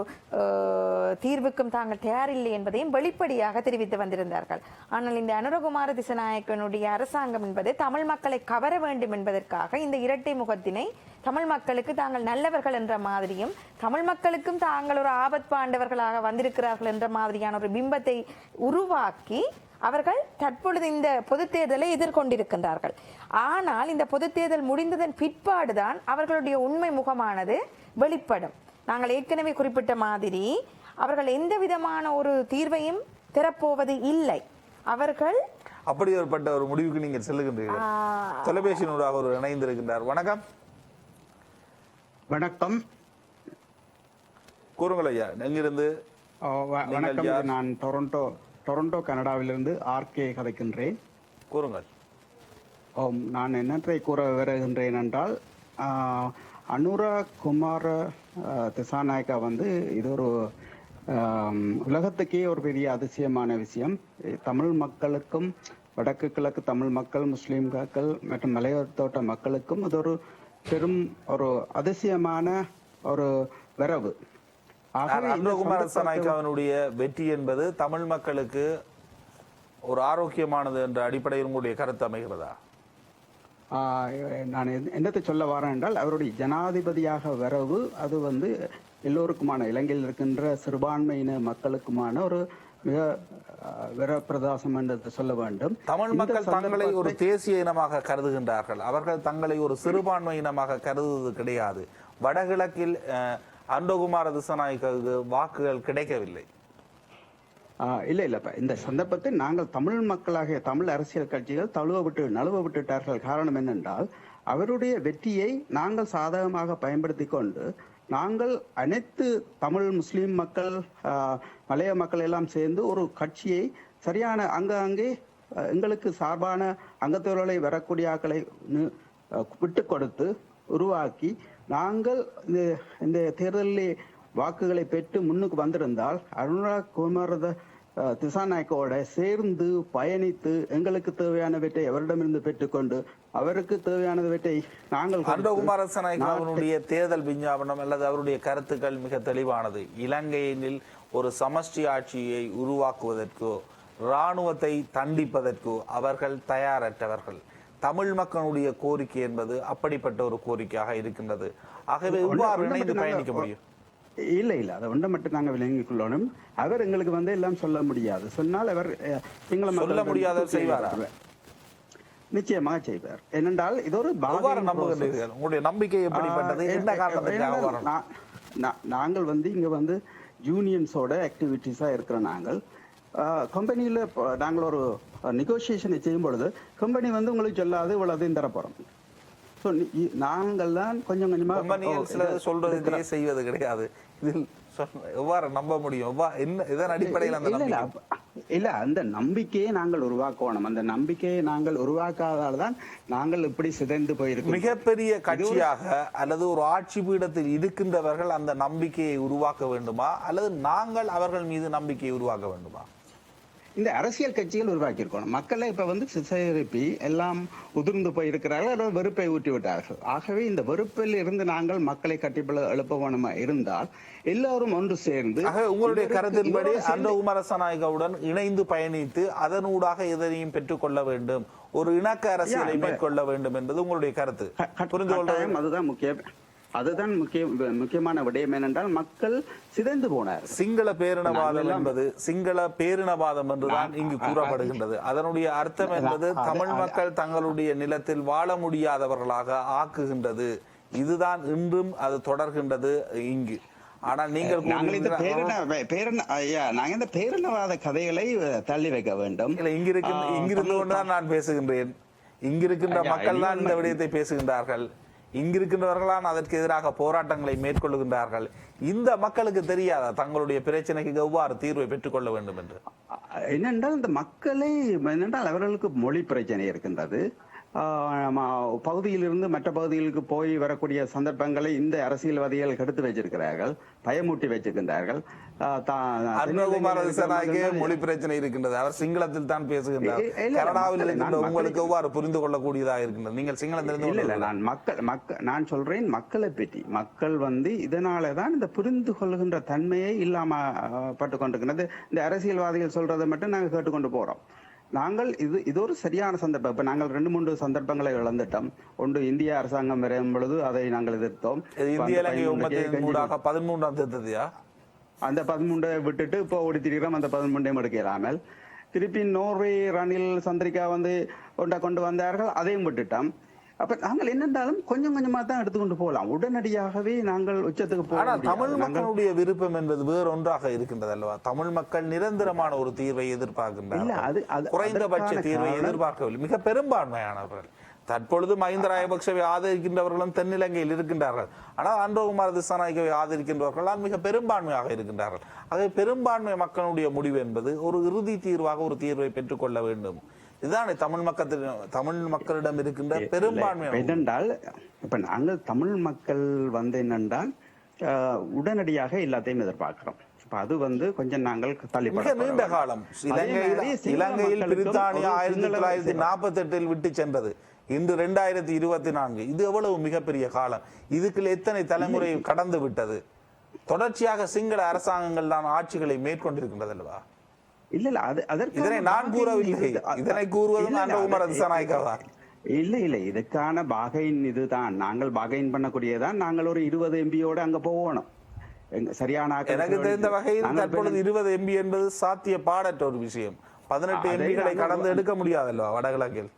தீர்வுக்கும் தாங்கள் தயாரில்லை என்பதையும் வெளிப்படையாக தெரிவித்து வந்திருந்தார்கள். ஆனால் இந்த அனுரகுமார திசாநாயக்கனுடைய அரசாங்கம் என்பது தமிழ் மக்களை கவர வேண்டும் என்பதற்காக இந்த இரட்டை முகத்தினை தமிழ் மக்களுக்கு தாங்கள் நல்லவர்கள் என்ற மாதிரியும் தமிழ் மக்களுக்கும் தாங்கள் ஒரு ஆபத் பாண்டவர்களாக வந்திருக்கிறார்கள் என்ற மாதிரியான ஒரு பிம்பத்தை உருவாக்கி அவர்கள் தற்பொழுது இந்த பொது தேர்தலை எதிர்கொண்டிருக்கின்றார்கள். ஆனால் இந்த பொது தேர்தல் முடிந்ததன் பிற்பாடுதான் அவர்களுடைய உண்மை முகமானது வெளிப்படும். நாங்கள் ஏற்கனவே குறிப்பிட்ட மாதிரி அவர்கள் எந்த விதமான ஒரு தீர்வையும் தரப்போவது இல்லை. அவர்கள் அப்படி ஏற்பட்ட ஒரு முடிவுக்கு நீங்கள் செல்லுகின்றீர்கள். தொலைபேசியினூடாக ஒரு இணைந்திருக்கின்றார். வணக்கம். வணக்கம். கூறுங்கள் ஐயா, எங்கிருந்து? வணக்கம், நான் டொரண்டோ கனடாவிலிருந்து ஆர்கே கதைக்கின்றேன். கூறுங்கள். நான் என்னத்தை கூற வருகின்றேன் என்றால் அனுரகுமார திசாநாயக்கா இது ஒரு உலகத்துக்கே ஒரு பெரிய அதிசயமான விஷயம். தமிழ் மக்களுக்கும் வடக்கு கிழக்கு தமிழ் மக்கள், முஸ்லீம்கள் மற்றும் மலையோர தோட்ட மக்களுக்கும் இது ஒரு பெரும் ஒரு அதிசயமான ஒரு வரவு. அனுரகுமார திசாநாயக்காவினுடைய வெற்றி என்பது தமிழ் மக்களுக்கு ஒரு ஆரோக்கியமானது என்ற அடிப்படையில் உங்களுடைய கருத்து அமைகிறதா? நான் என்னத்தை சொல்ல வரேன் என்றால் அவருடைய ஜனாதிபதியாக வரவு அது எல்லோருக்குமான இலங்கையில் இருக்கின்ற சிறுபான்மையின மக்களுக்குமான ஒரு மிக வரப்பிரதாசம் என்று சொல்ல வேண்டும். தமிழ் மக்கள் தங்களை ஒரு தேசிய இனமாக கருதுகின்றார்கள். அவர்கள் தங்களை ஒரு சிறுபான்மை இனமாக கருதுவது கிடையாது. வடகிழக்கில் அனுரகுமார திசாநாயக்காவுக்கு வாக்குகள் கிடைக்கவில்லை. இல்ல இந்த சந்தர்ப்பத்தை நாங்கள் தமிழ் மக்களாகிய தமிழ் அரசியல் கட்சிகள் நழுவ விட்டுட்டார்கள். காரணம் என்னென்றால் அவருடைய வெற்றியை நாங்கள் சாதகமாக பயன்படுத்தி கொண்டு நாங்கள் அனைத்து தமிழ் முஸ்லீம் மக்கள் மலைய மக்கள் எல்லாம் சேர்ந்து ஒரு கட்சியை சரியான அங்கே எங்களுக்கு சார்பான அங்கத்தவர்களை வரக்கூடிய ஆக்களை விட்டு கொடுத்து உருவாக்கி நாங்கள் இந்த தேர்தலில் வாக்குகளை பெற்று முன்னுக்கு வந்திருந்தால் அனுராக் குமார் திசாநாயக்கோட சேர்ந்து பயணித்து எங்களுக்கு தேவையானவற்றை அவரிடமிருந்து பெற்றுக்கொண்டு அவருக்கு தேவையானவற்றை நாங்கள் அனுரகுமார திசாநாயக்கவுடைய தேர்தல் விஞ்ஞாபனம் அல்லது அவருடைய கருத்துக்கள் மிக தெளிவானது. இலங்கையில் ஒரு சமஷ்டி ஆட்சியை உருவாக்குவதற்கோ இராணுவத்தை தண்டிப்பதற்கோ அவர்கள் தயாரற்றவர்கள். தமிழ் மக்களுடைய கோரிக்கை என்பது அப்படிப்பட்ட ஒரு கோரிக்கையாக இருக்கின்றது. ஆகவே இவ்வாறு இணைந்து பயணிக்க முடியும். இல்ல அதை ஒன்றை மட்டும் நாங்கள் விளங்கிக் கொள்ளணும். அவர் எங்களுக்கு எல்லாம் சொல்ல முடியாது. சொன்னால் அவர் சொல்ல முடியாத செய்வார், நிச்சயமாக செய்வார். ஏனென்றால் இது ஒரு நம்புகிறீர்கள். உங்களுடைய நம்பிக்கை எப்படிப்பட்டது? என்ன காரணத்துக்காக? நாங்கள் இங்க யூனியன்ஸோட ஆக்டிவிட்டிஸா இருக்கிற நாங்கள் கம்பெனியில நாங்கள் ஒரு நெகோசியேஷனை செய்யும் பொழுது கம்பெனி உங்களுக்கு சொல்லாது இவ்வளவு தரப்போறோம். நாங்கள் தான் கொஞ்சம் கொஞ்சமா சொல்றதே செய்வது கிடையாது. இதில் எவ்வாறு நம்ப முடியும்? இதன் அடிப்படையில் இல்ல அந்த நம்பிக்கையை நாங்கள் உருவாக்கணும். அந்த நம்பிக்கையை நாங்கள் உருவாக்காதால்தான் நாங்கள் இப்படி சிதைந்து போயிருக்கோம். மிகப்பெரிய கட்சியாக அல்லது ஒரு ஆட்சி பீடத்தில் இருக்கின்றவர்கள் அந்த நம்பிக்கையை உருவாக்க வேண்டுமா அல்லது நாங்கள் அவர்கள் மீது நம்பிக்கையை உருவாக்க வேண்டுமா? இந்த அரசியல் கட்சிகள் உருவாக்கி இருக்கணும். மக்களை இப்ப சிசையெழுப்பி எல்லாம் உதிர்ந்து போயிருக்கிறார்கள், வெறுப்பை ஊட்டி விட்டார்கள். ஆகவே இந்த வெறுப்பில் இருந்து நாங்கள் மக்களை கட்டி எழுப்ப வேணுமா இருந்தால் எல்லாரும் ஒன்று சேர்ந்து உங்களுடைய கருத்தின்படி அனுரகுமார திசாநாயக்கவுடன் இணைந்து பயணித்து அதனூடாக எதனையும் பெற்றுக்கொள்ள வேண்டும், ஒரு இணக்க அரசியலை மேற்கொள்ள வேண்டும் என்பது உங்களுடைய கருத்து. புரிந்து கொள்வது அதுதான் முக்கியமான விடயம். என்னென்றால் மக்கள் சிதைந்து போனார். சிங்கள பேரினவாதம் என்றுதான் இங்கு கூறப்படுகின்றது. அதனுடைய அர்த்தம் என்பது தமிழ் மக்கள் தங்களுடைய நிலத்தில் வாழ முடியாதவர்களாக ஆக்குகின்றது. இதுதான் இன்றும் அது தொடர்கின்றது இங்கு. ஆனால் நீங்கள் நாங்க இந்த பேரினவாத கதைகளை தள்ளி வைக்க வேண்டும். இங்கிருந்து கொண்டுதான் நான் பேசுகின்றேன். இங்கிருக்கின்ற மக்கள் தான் இந்த விடயத்தை பேசுகின்றார்கள். இங்கிருக்கின்றவர்களான் அதற்கு எதிராக போராட்டங்களை மேற்கொள்ளுகின்றார்கள். இந்த மக்களுக்கு தெரியாதா தங்களுடைய பிரச்சனைக்கு எவ்வாறு தீர்வை பெற்றுக்கொள்ள வேண்டும் என்று? என்னென்றால் இந்த மக்களை அவர்களுக்கு மொழி பிரச்சனை இருக்கின்றது. பகுதியிலிருந்து மற்ற பகுதிகளுக்கு போய் வரக்கூடிய சந்தர்ப்பங்களை இந்த அரசியல்வாதிகள் கெடுத்து வச்சிருக்கிறார்கள், பயமூட்டி வச்சிருக்கின்றார்கள். அனுரகுமார திசாநாயக்க மொழி பிரச்சனை இருக்கின்றது. அவர் சிங்களத்தில் தான் பேசுகின்றார். கனடாவில் இருக்கின்ற உங்களுக்கு எவ்வாறு புரிந்து கொள்ளக்கூடியதாக இருக்கின்றது? நீங்கள் சிங்களத்தில் நான் சொல்றேன் மக்களை பற்றி. மக்கள் இதனாலதான் இந்த புரிந்து கொள்கின்ற தன்மையை இல்லாம பட்டு கொண்டிருக்கின்றது. இந்த அரசியல்வாதிகள் சொல்றதை மட்டும் நாங்கள் கேட்டுக்கொண்டு போறோம். நாங்கள் இது ஒரு சரியான சந்தர்ப்பம். இப்ப நாங்கள் 2-3 சந்தர்ப்பங்களை இழந்துட்டோம். ஒன்று இந்திய அரசாங்கம் வரையும் பொழுது அதை நாங்கள் எதிர்த்தோம். அந்த 13 விட்டுட்டு இப்போ ஓடி திரிகிறோம். அந்த 13 எடுக்கலாமல் திருப்பி நோர்வே ரணில் சந்திரிகா ஒன்றை கொண்டு வந்தார்கள், அதையும் விட்டுட்டோம். அப்ப நாங்கள் என்னென்றாலும் கொஞ்சம் கொஞ்சமா தான் எடுத்துக்கொண்டு போகலாம். உடனடியாகவே நாங்கள் உச்சத்துக்கு போகலாம். தமிழ் மக்களுடைய விருப்பம் என்பது வேறொன்றாக இருக்கின்றது அல்லவா? தமிழ் மக்கள் நிரந்தரமான ஒரு தீர்வை எதிர்பார்க்கின்றனர், குறைந்தபட்ச தீர்வை எதிர்பார்க்கவில்லை. மிக பெரும்பான்மையானவர்கள் தற்பொழுது மஹிந்த ராஜபக்சவை ஆதரிக்கின்றவர்களும் தென்னிலங்கையில் இருக்கின்றார்கள். ஆனால் அனுரகுமார திசாநாயக்கவை ஆதரிக்கின்றவர்களால் மிக பெரும்பான்மையாக இருக்கின்றார்கள். ஆகவே பெரும்பான்மை மக்களுடைய முடிவு என்பது ஒரு இறுதி தீர்வாக ஒரு தீர்வை பெற்றுக்கொள்ள வேண்டும். இதுதான் தமிழ் மக்களிடம் இருக்கின்ற பெரும்பான்மை. என்னென்றால் இப்ப நாங்கள் தமிழ் மக்கள் என்னென்றால் உடனடியாக எல்லாத்தையும் எதிர்பார்க்கிறோம். அது கொஞ்சம் நாங்கள் மிக நீண்ட காலம் இலங்கையில் பிரித்தானியா 1948 விட்டு சென்றது. இன்று 2024. இது எவ்வளவு மிகப்பெரிய காலம். இதுக்குள்ள எத்தனை தலைமுறை கடந்து விட்டது. தொடர்ச்சியாக சிங்கள அரசாங்கங்கள் தான் ஆட்சிகளை மேற்கொண்டிருக்கின்றது அல்லவா? இல்ல இதனை நான் கூறவில்லை. இதனை கூறுவதும் அனுரகுமார திசாநாயக்கா. இல்ல இதுக்கான பாகைன் இதுதான். நாங்கள் பாகைன் பண்ணக்கூடியதான். நாங்கள் ஒரு 20 MPயோட அங்க போகணும். சரியான எனக்கு தெரிந்த வகையில் தற்பொழுது 20 MP என்பது சாத்திய பாடற்ற ஒரு விஷயம். 18 MPகளை கடந்து எடுக்க முடியாதல்லவா வடகிழக்கில்?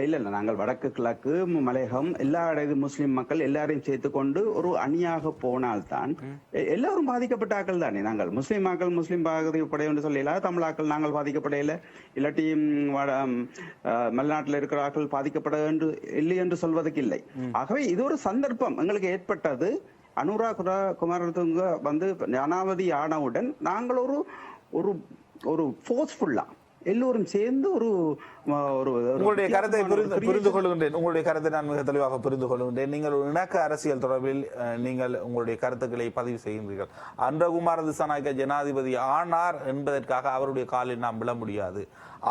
இல்ல நாங்கள் வடக்கு கிழக்கு மலையகம் எல்லா முஸ்லிம் மக்கள் எல்லாரையும் சேர்த்து கொண்டு ஒரு அணியாக போனால்தான் எல்லாரும் பாதிக்கப்பட்டாக்கள் தானே. நாங்கள் முஸ்லிம் மக்கள் முஸ்லிம் பாதிக்கப்படைய என்று சொல்லல, தமிழாக்கள் நாங்கள் பாதிக்கப்படையில, இல்லாட்டி மலைநாட்டில் இருக்கிறார்கள் பாதிக்கப்பட இல்லை என்று சொல்வதற்கு இல்லை. ஆகவே இது ஒரு சந்தர்ப்பம் எங்களுக்கு ஏற்பட்டது. அனுரா குமாரதுங்க ஜனாதிபதி ஆனவுடன் நாங்கள் ஒரு ஒரு ஒரு ஃபோர்ஸ்ஃபுல்லா எல்லோரும் சேர்ந்து ஒரு உங்களுடைய கருத்தை புரிந்து கொள்கின்றேன். உங்களுடைய கருத்தை நான் மிக தெளிவாக புரிந்து கொள்கின்றேன். நீங்கள் ஒரு இணக்க அரசியல் தொடர்பில் நீங்கள் உங்களுடைய கருத்துக்களை பதிவு செய்கின்றீர்கள். அன்றகுமார திசாநாயக்க ஜனாதிபதி ஆனார் என்பதற்காக அவருடைய காலில் நாம் விழ முடியாது.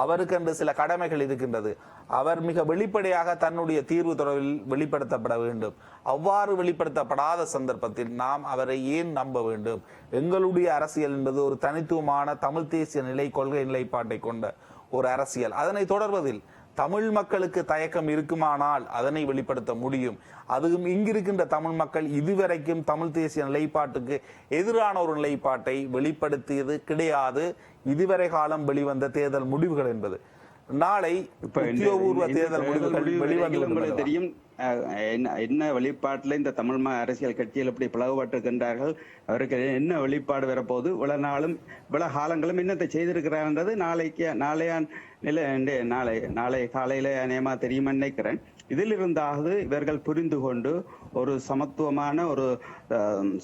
அவருக்கென்று சில கடமைகள் இருக்கின்றது. அவர் மிக வெளிப்படையாக தன்னுடைய தீர்வு தொடர்பில் வெளிப்படுத்தப்பட வேண்டும். அவ்வாறு வெளிப்படுத்தப்படாத சந்தர்ப்பத்தில் நாம் அவரை ஏன் நம்ப வேண்டும்? எங்களுடைய அரசியல் என்பது ஒரு தனித்துவமான தமிழ் தேசிய நிலை கொள்கை நிலைப்பாட்டை கொண்ட ஒரு அரசியல். அதனை தொடர்வதில் தமிழ் மக்களுக்கு தயக்கம் இருக்குமானால் அதனை வெளிப்படுத்த முடியும். அதுவும் இங்கிருக்கின்ற தமிழ் மக்கள் இதுவரைக்கும் தமிழ் தேசிய நிலைப்பாட்டுக்கு எதிரான ஒரு நிலைப்பாட்டை வெளிப்படுத்தியது கிடையாது. இதுவரை காலம் வெளிவந்த தேர்தல் முடிவுகள் என்பது நாளை உத்தியோகபூர்வ தேர்தல் முடிவுகள் வெளிவந்து தெரியும். என்ன வெளிப்பாட்டுல இந்த தமிழ் அரசியல் கட்சிகள் எப்படி பிளவுபட்டிருக்கின்றார்கள், அவருக்கு என்ன வெளிப்பாடு வரப்போது, இவ்வளவு நாளும் இவ்வளவு காலங்களும் என்னத்தை செய்திருக்கிறார்ன்றது நாளை காலையில அநேகமா தெரியும் நினைக்கிறேன். இதில் இருந்தாவது இவர்கள் புரிந்து கொண்டு ஒரு சமத்துவமான ஒரு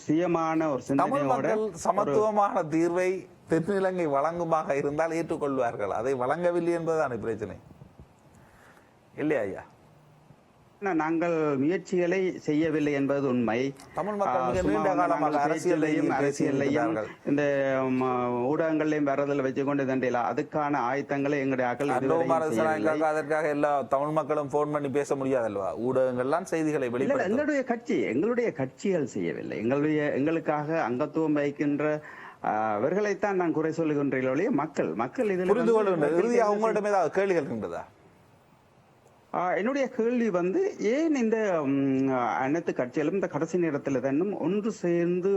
சுயமான ஒரு சிந்தனையோட சமத்துவமான தீர்வை தென்னிலங்கை வழங்குமாக இருந்தால் ஏற்றுக்கொள்வார்கள். அதை வழங்கவில்லை என்பதுதான் பிரச்சனை இல்லையா ஐயா? நாங்கள் முயற்சிகளை செய்யவில்லை என்பது உண்மை. தமிழ் மக்கள் நீண்ட காலமாக அரசியலையும் இந்த ஊடகங்களையும் வரதில் வச்சுக்கொண்டு தண்டையில அதுக்கான ஆயத்தங்களை எங்களுடைய அதற்காக எல்லா தமிழ் மக்களும் போன் பண்ணி பேச முடியாதல்வா? ஊடகங்கள்லாம் செய்திகளை வெளியிட எங்களுடைய கட்சிகள் செய்யவில்லை. எங்களுக்காக அங்கத்துவம் வைக்கின்ற அவர்களைத்தான் நான் குறை சொல்லுகின்றேன். மக்கள் இதில் புரிந்து கொள்கின்ற இறுதியாக உங்களிடம் ஏதாவது கேள்விகள் இருக்கின்றதா? என்னுடைய கேள்வி ஏன் இந்த அனைத்து கட்சிகளும் இந்த கடைசி நேரத்தில் தானும் ஒன்று சேர்ந்து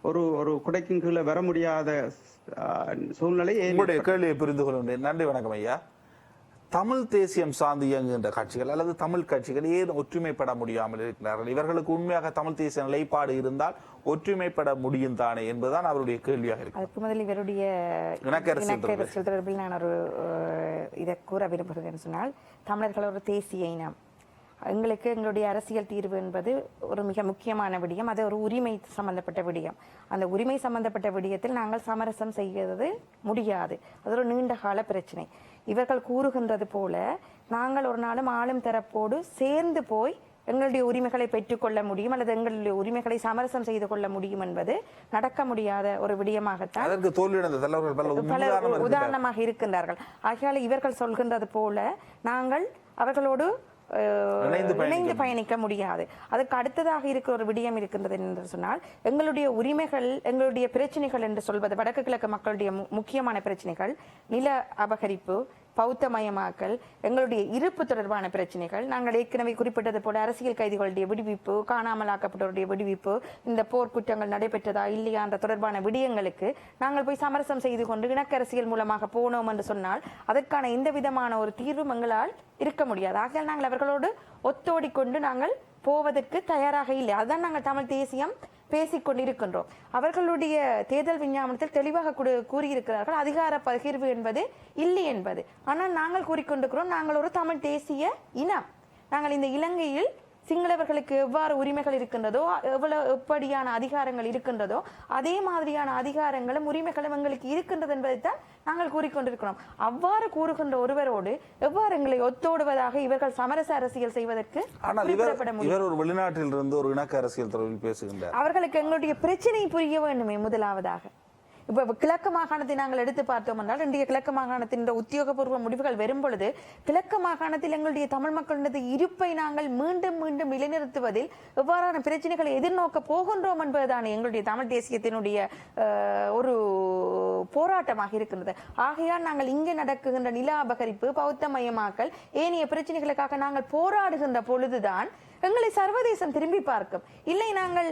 ஒரு ஒரு குடைக்கும் கீழே வர முடியாத சூழ்நிலை? உங்களுடைய கேள்வியை புரிந்து கொள்கின்றேன். நன்றி, வணக்கம் ஐயா. தமிழ் தேசியம் சார்ந்து இயங்குகின்ற கட்சிகள் அல்லது தமிழ் கட்சிகள் ஏன் ஒற்றுமைப்பட முடியாமல் இருக்கிறார்கள்? இவர்களுக்கு உண்மையாக தமிழ் தேசிய நிலைப்பாடு இருந்தால் ஒற்றுமைப்பட முடியும் தானே என்பதுதான் அவருடைய கேள்வியாக இருக்கு. அதுக்கு முதல் இவருடைய இணக்கரசியல் தொடர்பில் நான் ஒரு இதை கூற விரும்புகிறேன் சொன்னால், தமிழர்கள் ஒரு தேசிய இனம். எங்களுக்கு எங்களுடைய அரசியல் தீர்வு என்பது ஒரு மிக முக்கியமான விடயம். அது ஒரு உரிமை சம்பந்தப்பட்ட விடயம். அந்த உரிமை சம்பந்தப்பட்ட விடயத்தில் நாங்கள் சமரசம் செய்கிறது முடியாது. அது ஒரு நீண்ட கால பிரச்சனை. இவர்கள் கூறுகின்றது போல நாங்கள் ஒரு நாளும் ஆளும் தரப்போடு சேர்ந்து போய் எங்களுடைய உரிமைகளை பெற்றுக்கொள்ள முடியும் அல்லது எங்களுடைய உரிமைகளை சமரசம் செய்து கொள்ள முடியும் என்பது நடக்க முடியாத ஒரு விடயமாகத்தான் உதாரணமாக இருக்கின்றார்கள். ஆகையால் இவர்கள் சொல்கின்றது போல நாங்கள் அவர்களோடு இணைந்து பயணிக்க முடியாது. அதுக்கு அடுத்ததாக இருக்கிற ஒரு விடயம் இருக்கின்றது என்று சொன்னால், எங்களுடைய உரிமைகள் எங்களுடைய பிரச்சனைகள் என்று சொல்வது வடக்கு கிழக்கு மக்களுடைய முக்கியமான பிரச்சனைகள் நில அபகரிப்பு, பௌத்தமயமாக்கல், எங்களுடைய இருப்பு தொடர்பான பிரச்சனைகள், நாங்கள் ஏற்கனவே குறிப்பிட்டது போல அரசியல் கைதிகளுடைய விடுவிப்பு, காணாமலாக்கப்பட்டவருடைய விடுவிப்பு, இந்த போர்க்குற்றங்கள் நடைபெற்றதா இல்லையா என்ற தொடர்பான விடயங்களுக்கு நாங்கள் போய் சமரசம் செய்து கொண்டு இணக்க அரசியல் மூலமாக போனோம் என்று சொன்னால் அதற்கான எந்த விதமான ஒரு தீர்வும் எங்களால் இருக்க முடியாது. ஆகையால் நாங்கள் அவர்களோடு ஒத்தோடிக்கொண்டு நாங்கள் போவதற்கு தயாராக இல்லை. அதுதான் நாங்கள் தமிழ் தேசியம் பேசிக்கொண்டிருக்கின்றோம். அவர்களுடைய தேர்தல் விஞ்ஞாபனத்தில் தெளிவாக கூறியிருக்கிறார்கள் அதிகார பகிர்வு என்பது இல்லை என்பது. ஆனால் நாங்கள் கூறிக்கொண்டிருக்கிறோம் நாங்கள் ஒரு தமிழ் தேசிய இனம். நாங்கள் இந்த இலங்கையில் சிங்களவர்களுக்கு எவ்வாறு உரிமைகள் இருக்கின்றதோ, எப்படியான அதிகாரங்கள் இருக்கின்றதோ அதே மாதிரியான அதிகாரங்களும் உரிமைகளும் எங்களுக்கு இருக்கின்றது என்பதைத்தான் நாங்கள் கூறிக்கொண்டிருக்கிறோம். அவ்வாறு கூறுகின்ற ஒருவரோடு எவ்வாறு எங்களை ஒத்தோடுவதாக இவர்கள் சமரச அரசியல் செய்வதற்கு ஒரு வெளிநாட்டில் இருந்து ஒரு இணக்க அரசியல் தொடர்பில் பேசுகின்றார். அவர்களுக்கு எங்களுடைய பிரச்சனை புரிய வேண்டுமே முதலாவதாக. இப்ப கிழக்கு மாகாணத்தை நாங்கள் எடுத்து பார்த்தோம் என்றால் இன்றைய கிழக்கு மாகாணத்தின் உத்தியோகபூர்வ முடிவுகள் வரும் பொழுது கிழக்கு மாகாணத்தில் எங்களுடைய தமிழ் மக்களின் இருப்பை நாங்கள் மீண்டும் மீண்டும் நிலைநிறுத்துவதில் எவ்வாறான பிரச்சனைகளை எதிர்நோக்க போகின்றோம் என்பதுதான் எங்களுடைய தமிழ் தேசியத்தினுடைய ஒரு போராட்டமாக இருக்கின்றது. ஆகையால் நாங்கள் இங்கே நடக்குகின்ற நில அபகரிப்பு, பௌத்தமயமாக்கல், ஏனைய பிரச்சனைகளுக்காக நாங்கள் போராடுகின்ற பொழுதுதான் எங்களை சர்வதேசம் திரும்பி பார்க்கும். இல்லை நாங்கள்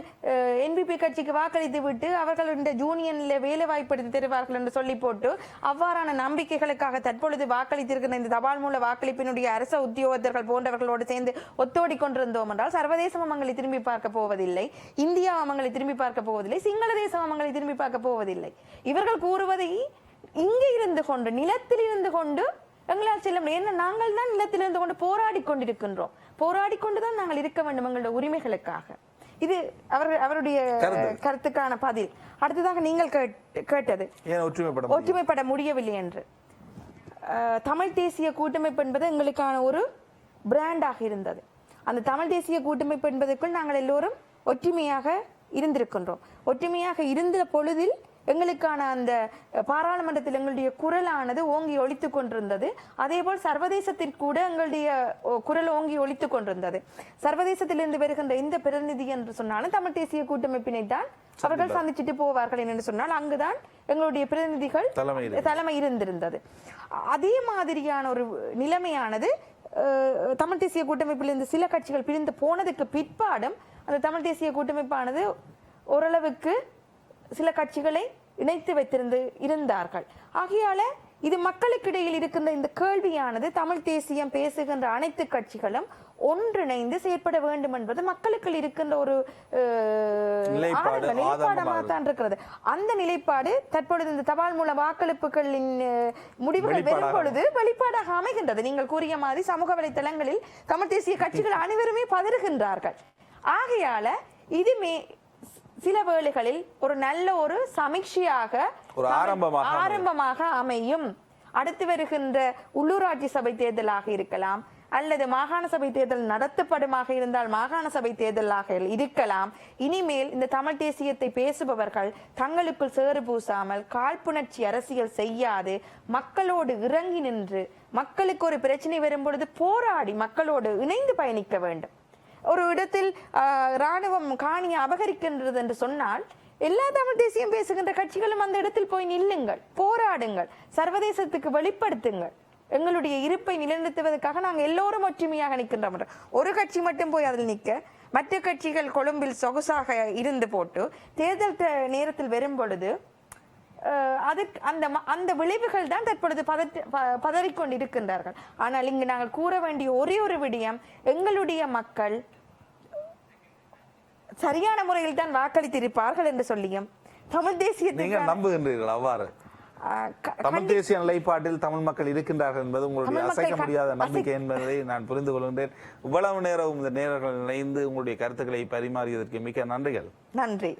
என்பிபி கட்சிக்கு வாக்களித்து விட்டு அவர்கள் இந்த ஜூனியன்ல வேலை வாய்ப்படுத்தி தருவார்கள் என்று சொல்லி போட்டு அவ்வாறான நம்பிக்கைகளுக்காக தற்பொழுது வாக்களித்திருக்கிற இந்த தபால் மூல வாக்களிப்பினுடைய அரச உத்தியோகத்தர்கள் போன்றவர்களோடு சேர்ந்து ஒத்தோடி கொண்டிருந்தோம் என்றால் சர்வதேசம் அவங்களை திரும்பி பார்க்க போவதில்லை, இந்தியா அவங்களை திரும்பி பார்க்க போவதில்லை, சிங்கள தேசம் அவங்களை திரும்பி பார்க்க போவதில்லை. இவர்கள் கூறுவதை இங்கே இருந்து கொண்டு நிலத்தில் இருந்து கொண்டு எங்களால் செல்ல முடியும். ஏன்னா நாங்கள் தான் நிலத்தில் இருந்து கொண்டு போராடி கொண்டிருக்கின்றோம், போராடி கொண்டுதான் நாங்கள் இருக்க வேண்டும் எங்களுடைய உரிமைகளுக்காக. இது அவருடைய கருத்துக்கான பதில். அடுத்ததாக நீங்கள் கேட்டது ஒற்றுமைப்பட முடியவில்லை என்று. தமிழ் தேசிய கூட்டமைப்பு என்பது எங்களுக்கான ஒரு பிராண்டாக இருந்தது. அந்த தமிழ் தேசிய கூட்டமைப்பு என்பதற்குள் நாங்கள் எல்லோரும் ஒற்றுமையாக இருந்திருக்கின்றோம். ஒற்றுமையாக இருந்த பொழுதில் எங்களுக்கான அந்த பாராளுமன்றத்தில் எங்களுடைய குரலானது ஓங்கி ஒலித்துக் கொண்டிருந்தது. அதே போல் சர்வதேசத்தில் கூட எங்களுடைய குரல் ஓங்கி ஒலித்துக் கொண்டிருந்தது. சர்வதேசத்திலிருந்து வருகின்ற இந்த பிரதிநிதி என்று சொன்னாலும் தமிழ் தேசிய கூட்டமைப்பினை தான் அவர்கள் சந்திச்சுட்டு போவார்கள் என்று சொன்னால் அங்குதான் எங்களுடைய பிரதிநிதிகள் தலைமை இருந்திருந்தது. அதே மாதிரியான ஒரு நிலைமையானது தமிழ் தேசிய கூட்டமைப்பிலிருந்து சில கட்சிகள் பிரிந்து போனதுக்கு பிற்பாடும் அந்த தமிழ் தேசிய கூட்டமைப்பானது ஓரளவுக்கு சில கட்சிகளை இணைத்து இருந்தார்கள். ஆகையால இது மக்களுக்கு இடையில் இருக்கின்ற இந்த கேள்வியானது தமிழ் தேசியம் பேசுகின்ற அனைத்து கட்சிகளும் ஒன்றிணைந்து செயற்பட வேண்டும் என்பது மக்களுக்கு இருக்கின்ற ஒரு நிலைப்பாடாக தான் இருக்கிறது. அந்த நிலைப்பாடு தற்பொழுது இந்த தபால் மூல வாக்களிப்புகளின் முடிவுகள் வரும் பொழுது வெளிப்பாடாக அமைகின்றது. நீங்கள் கூறிய மாதிரி சமூக வலைதளங்களில் தமிழ் தேசிய கட்சிகள் அனைவருமே பதறுகின்றார்கள். ஆகையால இதுமே சில வேளைகளில் ஒரு நல்ல ஒரு சமீட்சையாக ஆரம்பமாக அமையும். அடுத்து வருகின்ற உள்ளூராட்சி சபை தேர்தலாக இருக்கலாம், அல்லது மாகாண சபை தேர்தல் நடத்தப்படுமாக இருந்தால் மாகாண சபை தேர்தலாக இருக்கலாம். இனிமேல் இந்த தமிழ் தேசியத்தை பேசுபவர்கள் தங்களுக்குள் சேறு பூசாமல் காழ்ப்புணர்ச்சி அரசியல் செய்யாது மக்களோடு இறங்கி நின்று மக்களுக்கு ஒரு பிரச்சனை வரும் பொழுது போராடி மக்களோடு இணைந்து பயணிக்க வேண்டும். ஒரு இடத்தில் ராணுவம் காணியை அபகரிக்கின்றது என்று சொன்னால் எல்லா தமிழ் தேசியம் பேசுகின்ற கட்சிகளும் அந்த இடத்தில் போய் நில்லுங்கள், போராடுங்கள், சர்வதேசத்துக்கு வெளிப்படுத்துங்கள். எங்களுடைய இருப்பை நிலைநிறுத்துவதற்காக நாங்கள் எல்லோரும் ஒற்றுமையாக நிற்கின்றோம். ஒரு கட்சி மட்டும் போய் அதில் நிற்க மற்ற கட்சிகள் கொழும்பில் சொகுசாக இருந்து போட்டு தேர்தல் நேரத்தில் வரும் பொழுது அதுக்கு அந்த விளைவுகள் தான் தற்பொழுது பதறிக்கொண்டிருக்கின்றார்கள். ஆனால் இங்கு நாங்கள் கூற வேண்டிய ஒரே ஒரு விடயம், எங்களுடைய மக்கள் சரியான முறையில் தான் வாக்களித்திருப்பார்கள் என்று சொல்லியும் தமிழ் தேசியத்தை நீங்கள் நம்புகின்றீர்கள். அவ்வாறு தமிழ் தேசிய நிலைப்பாட்டில் தமிழ் மக்கள் இருக்கின்றார்கள் என்பது உங்களுடைய அசைக்க முடியாத நம்பிக்கை என்பதை நான் புரிந்து கொள்கின்றேன். இவ்வளவு நேரம் இந்த நேரங்கள் இணைந்து உங்களுடைய கருத்துக்களை பரிமாறியதற்கு மிக்க நன்றிகள். நன்றி.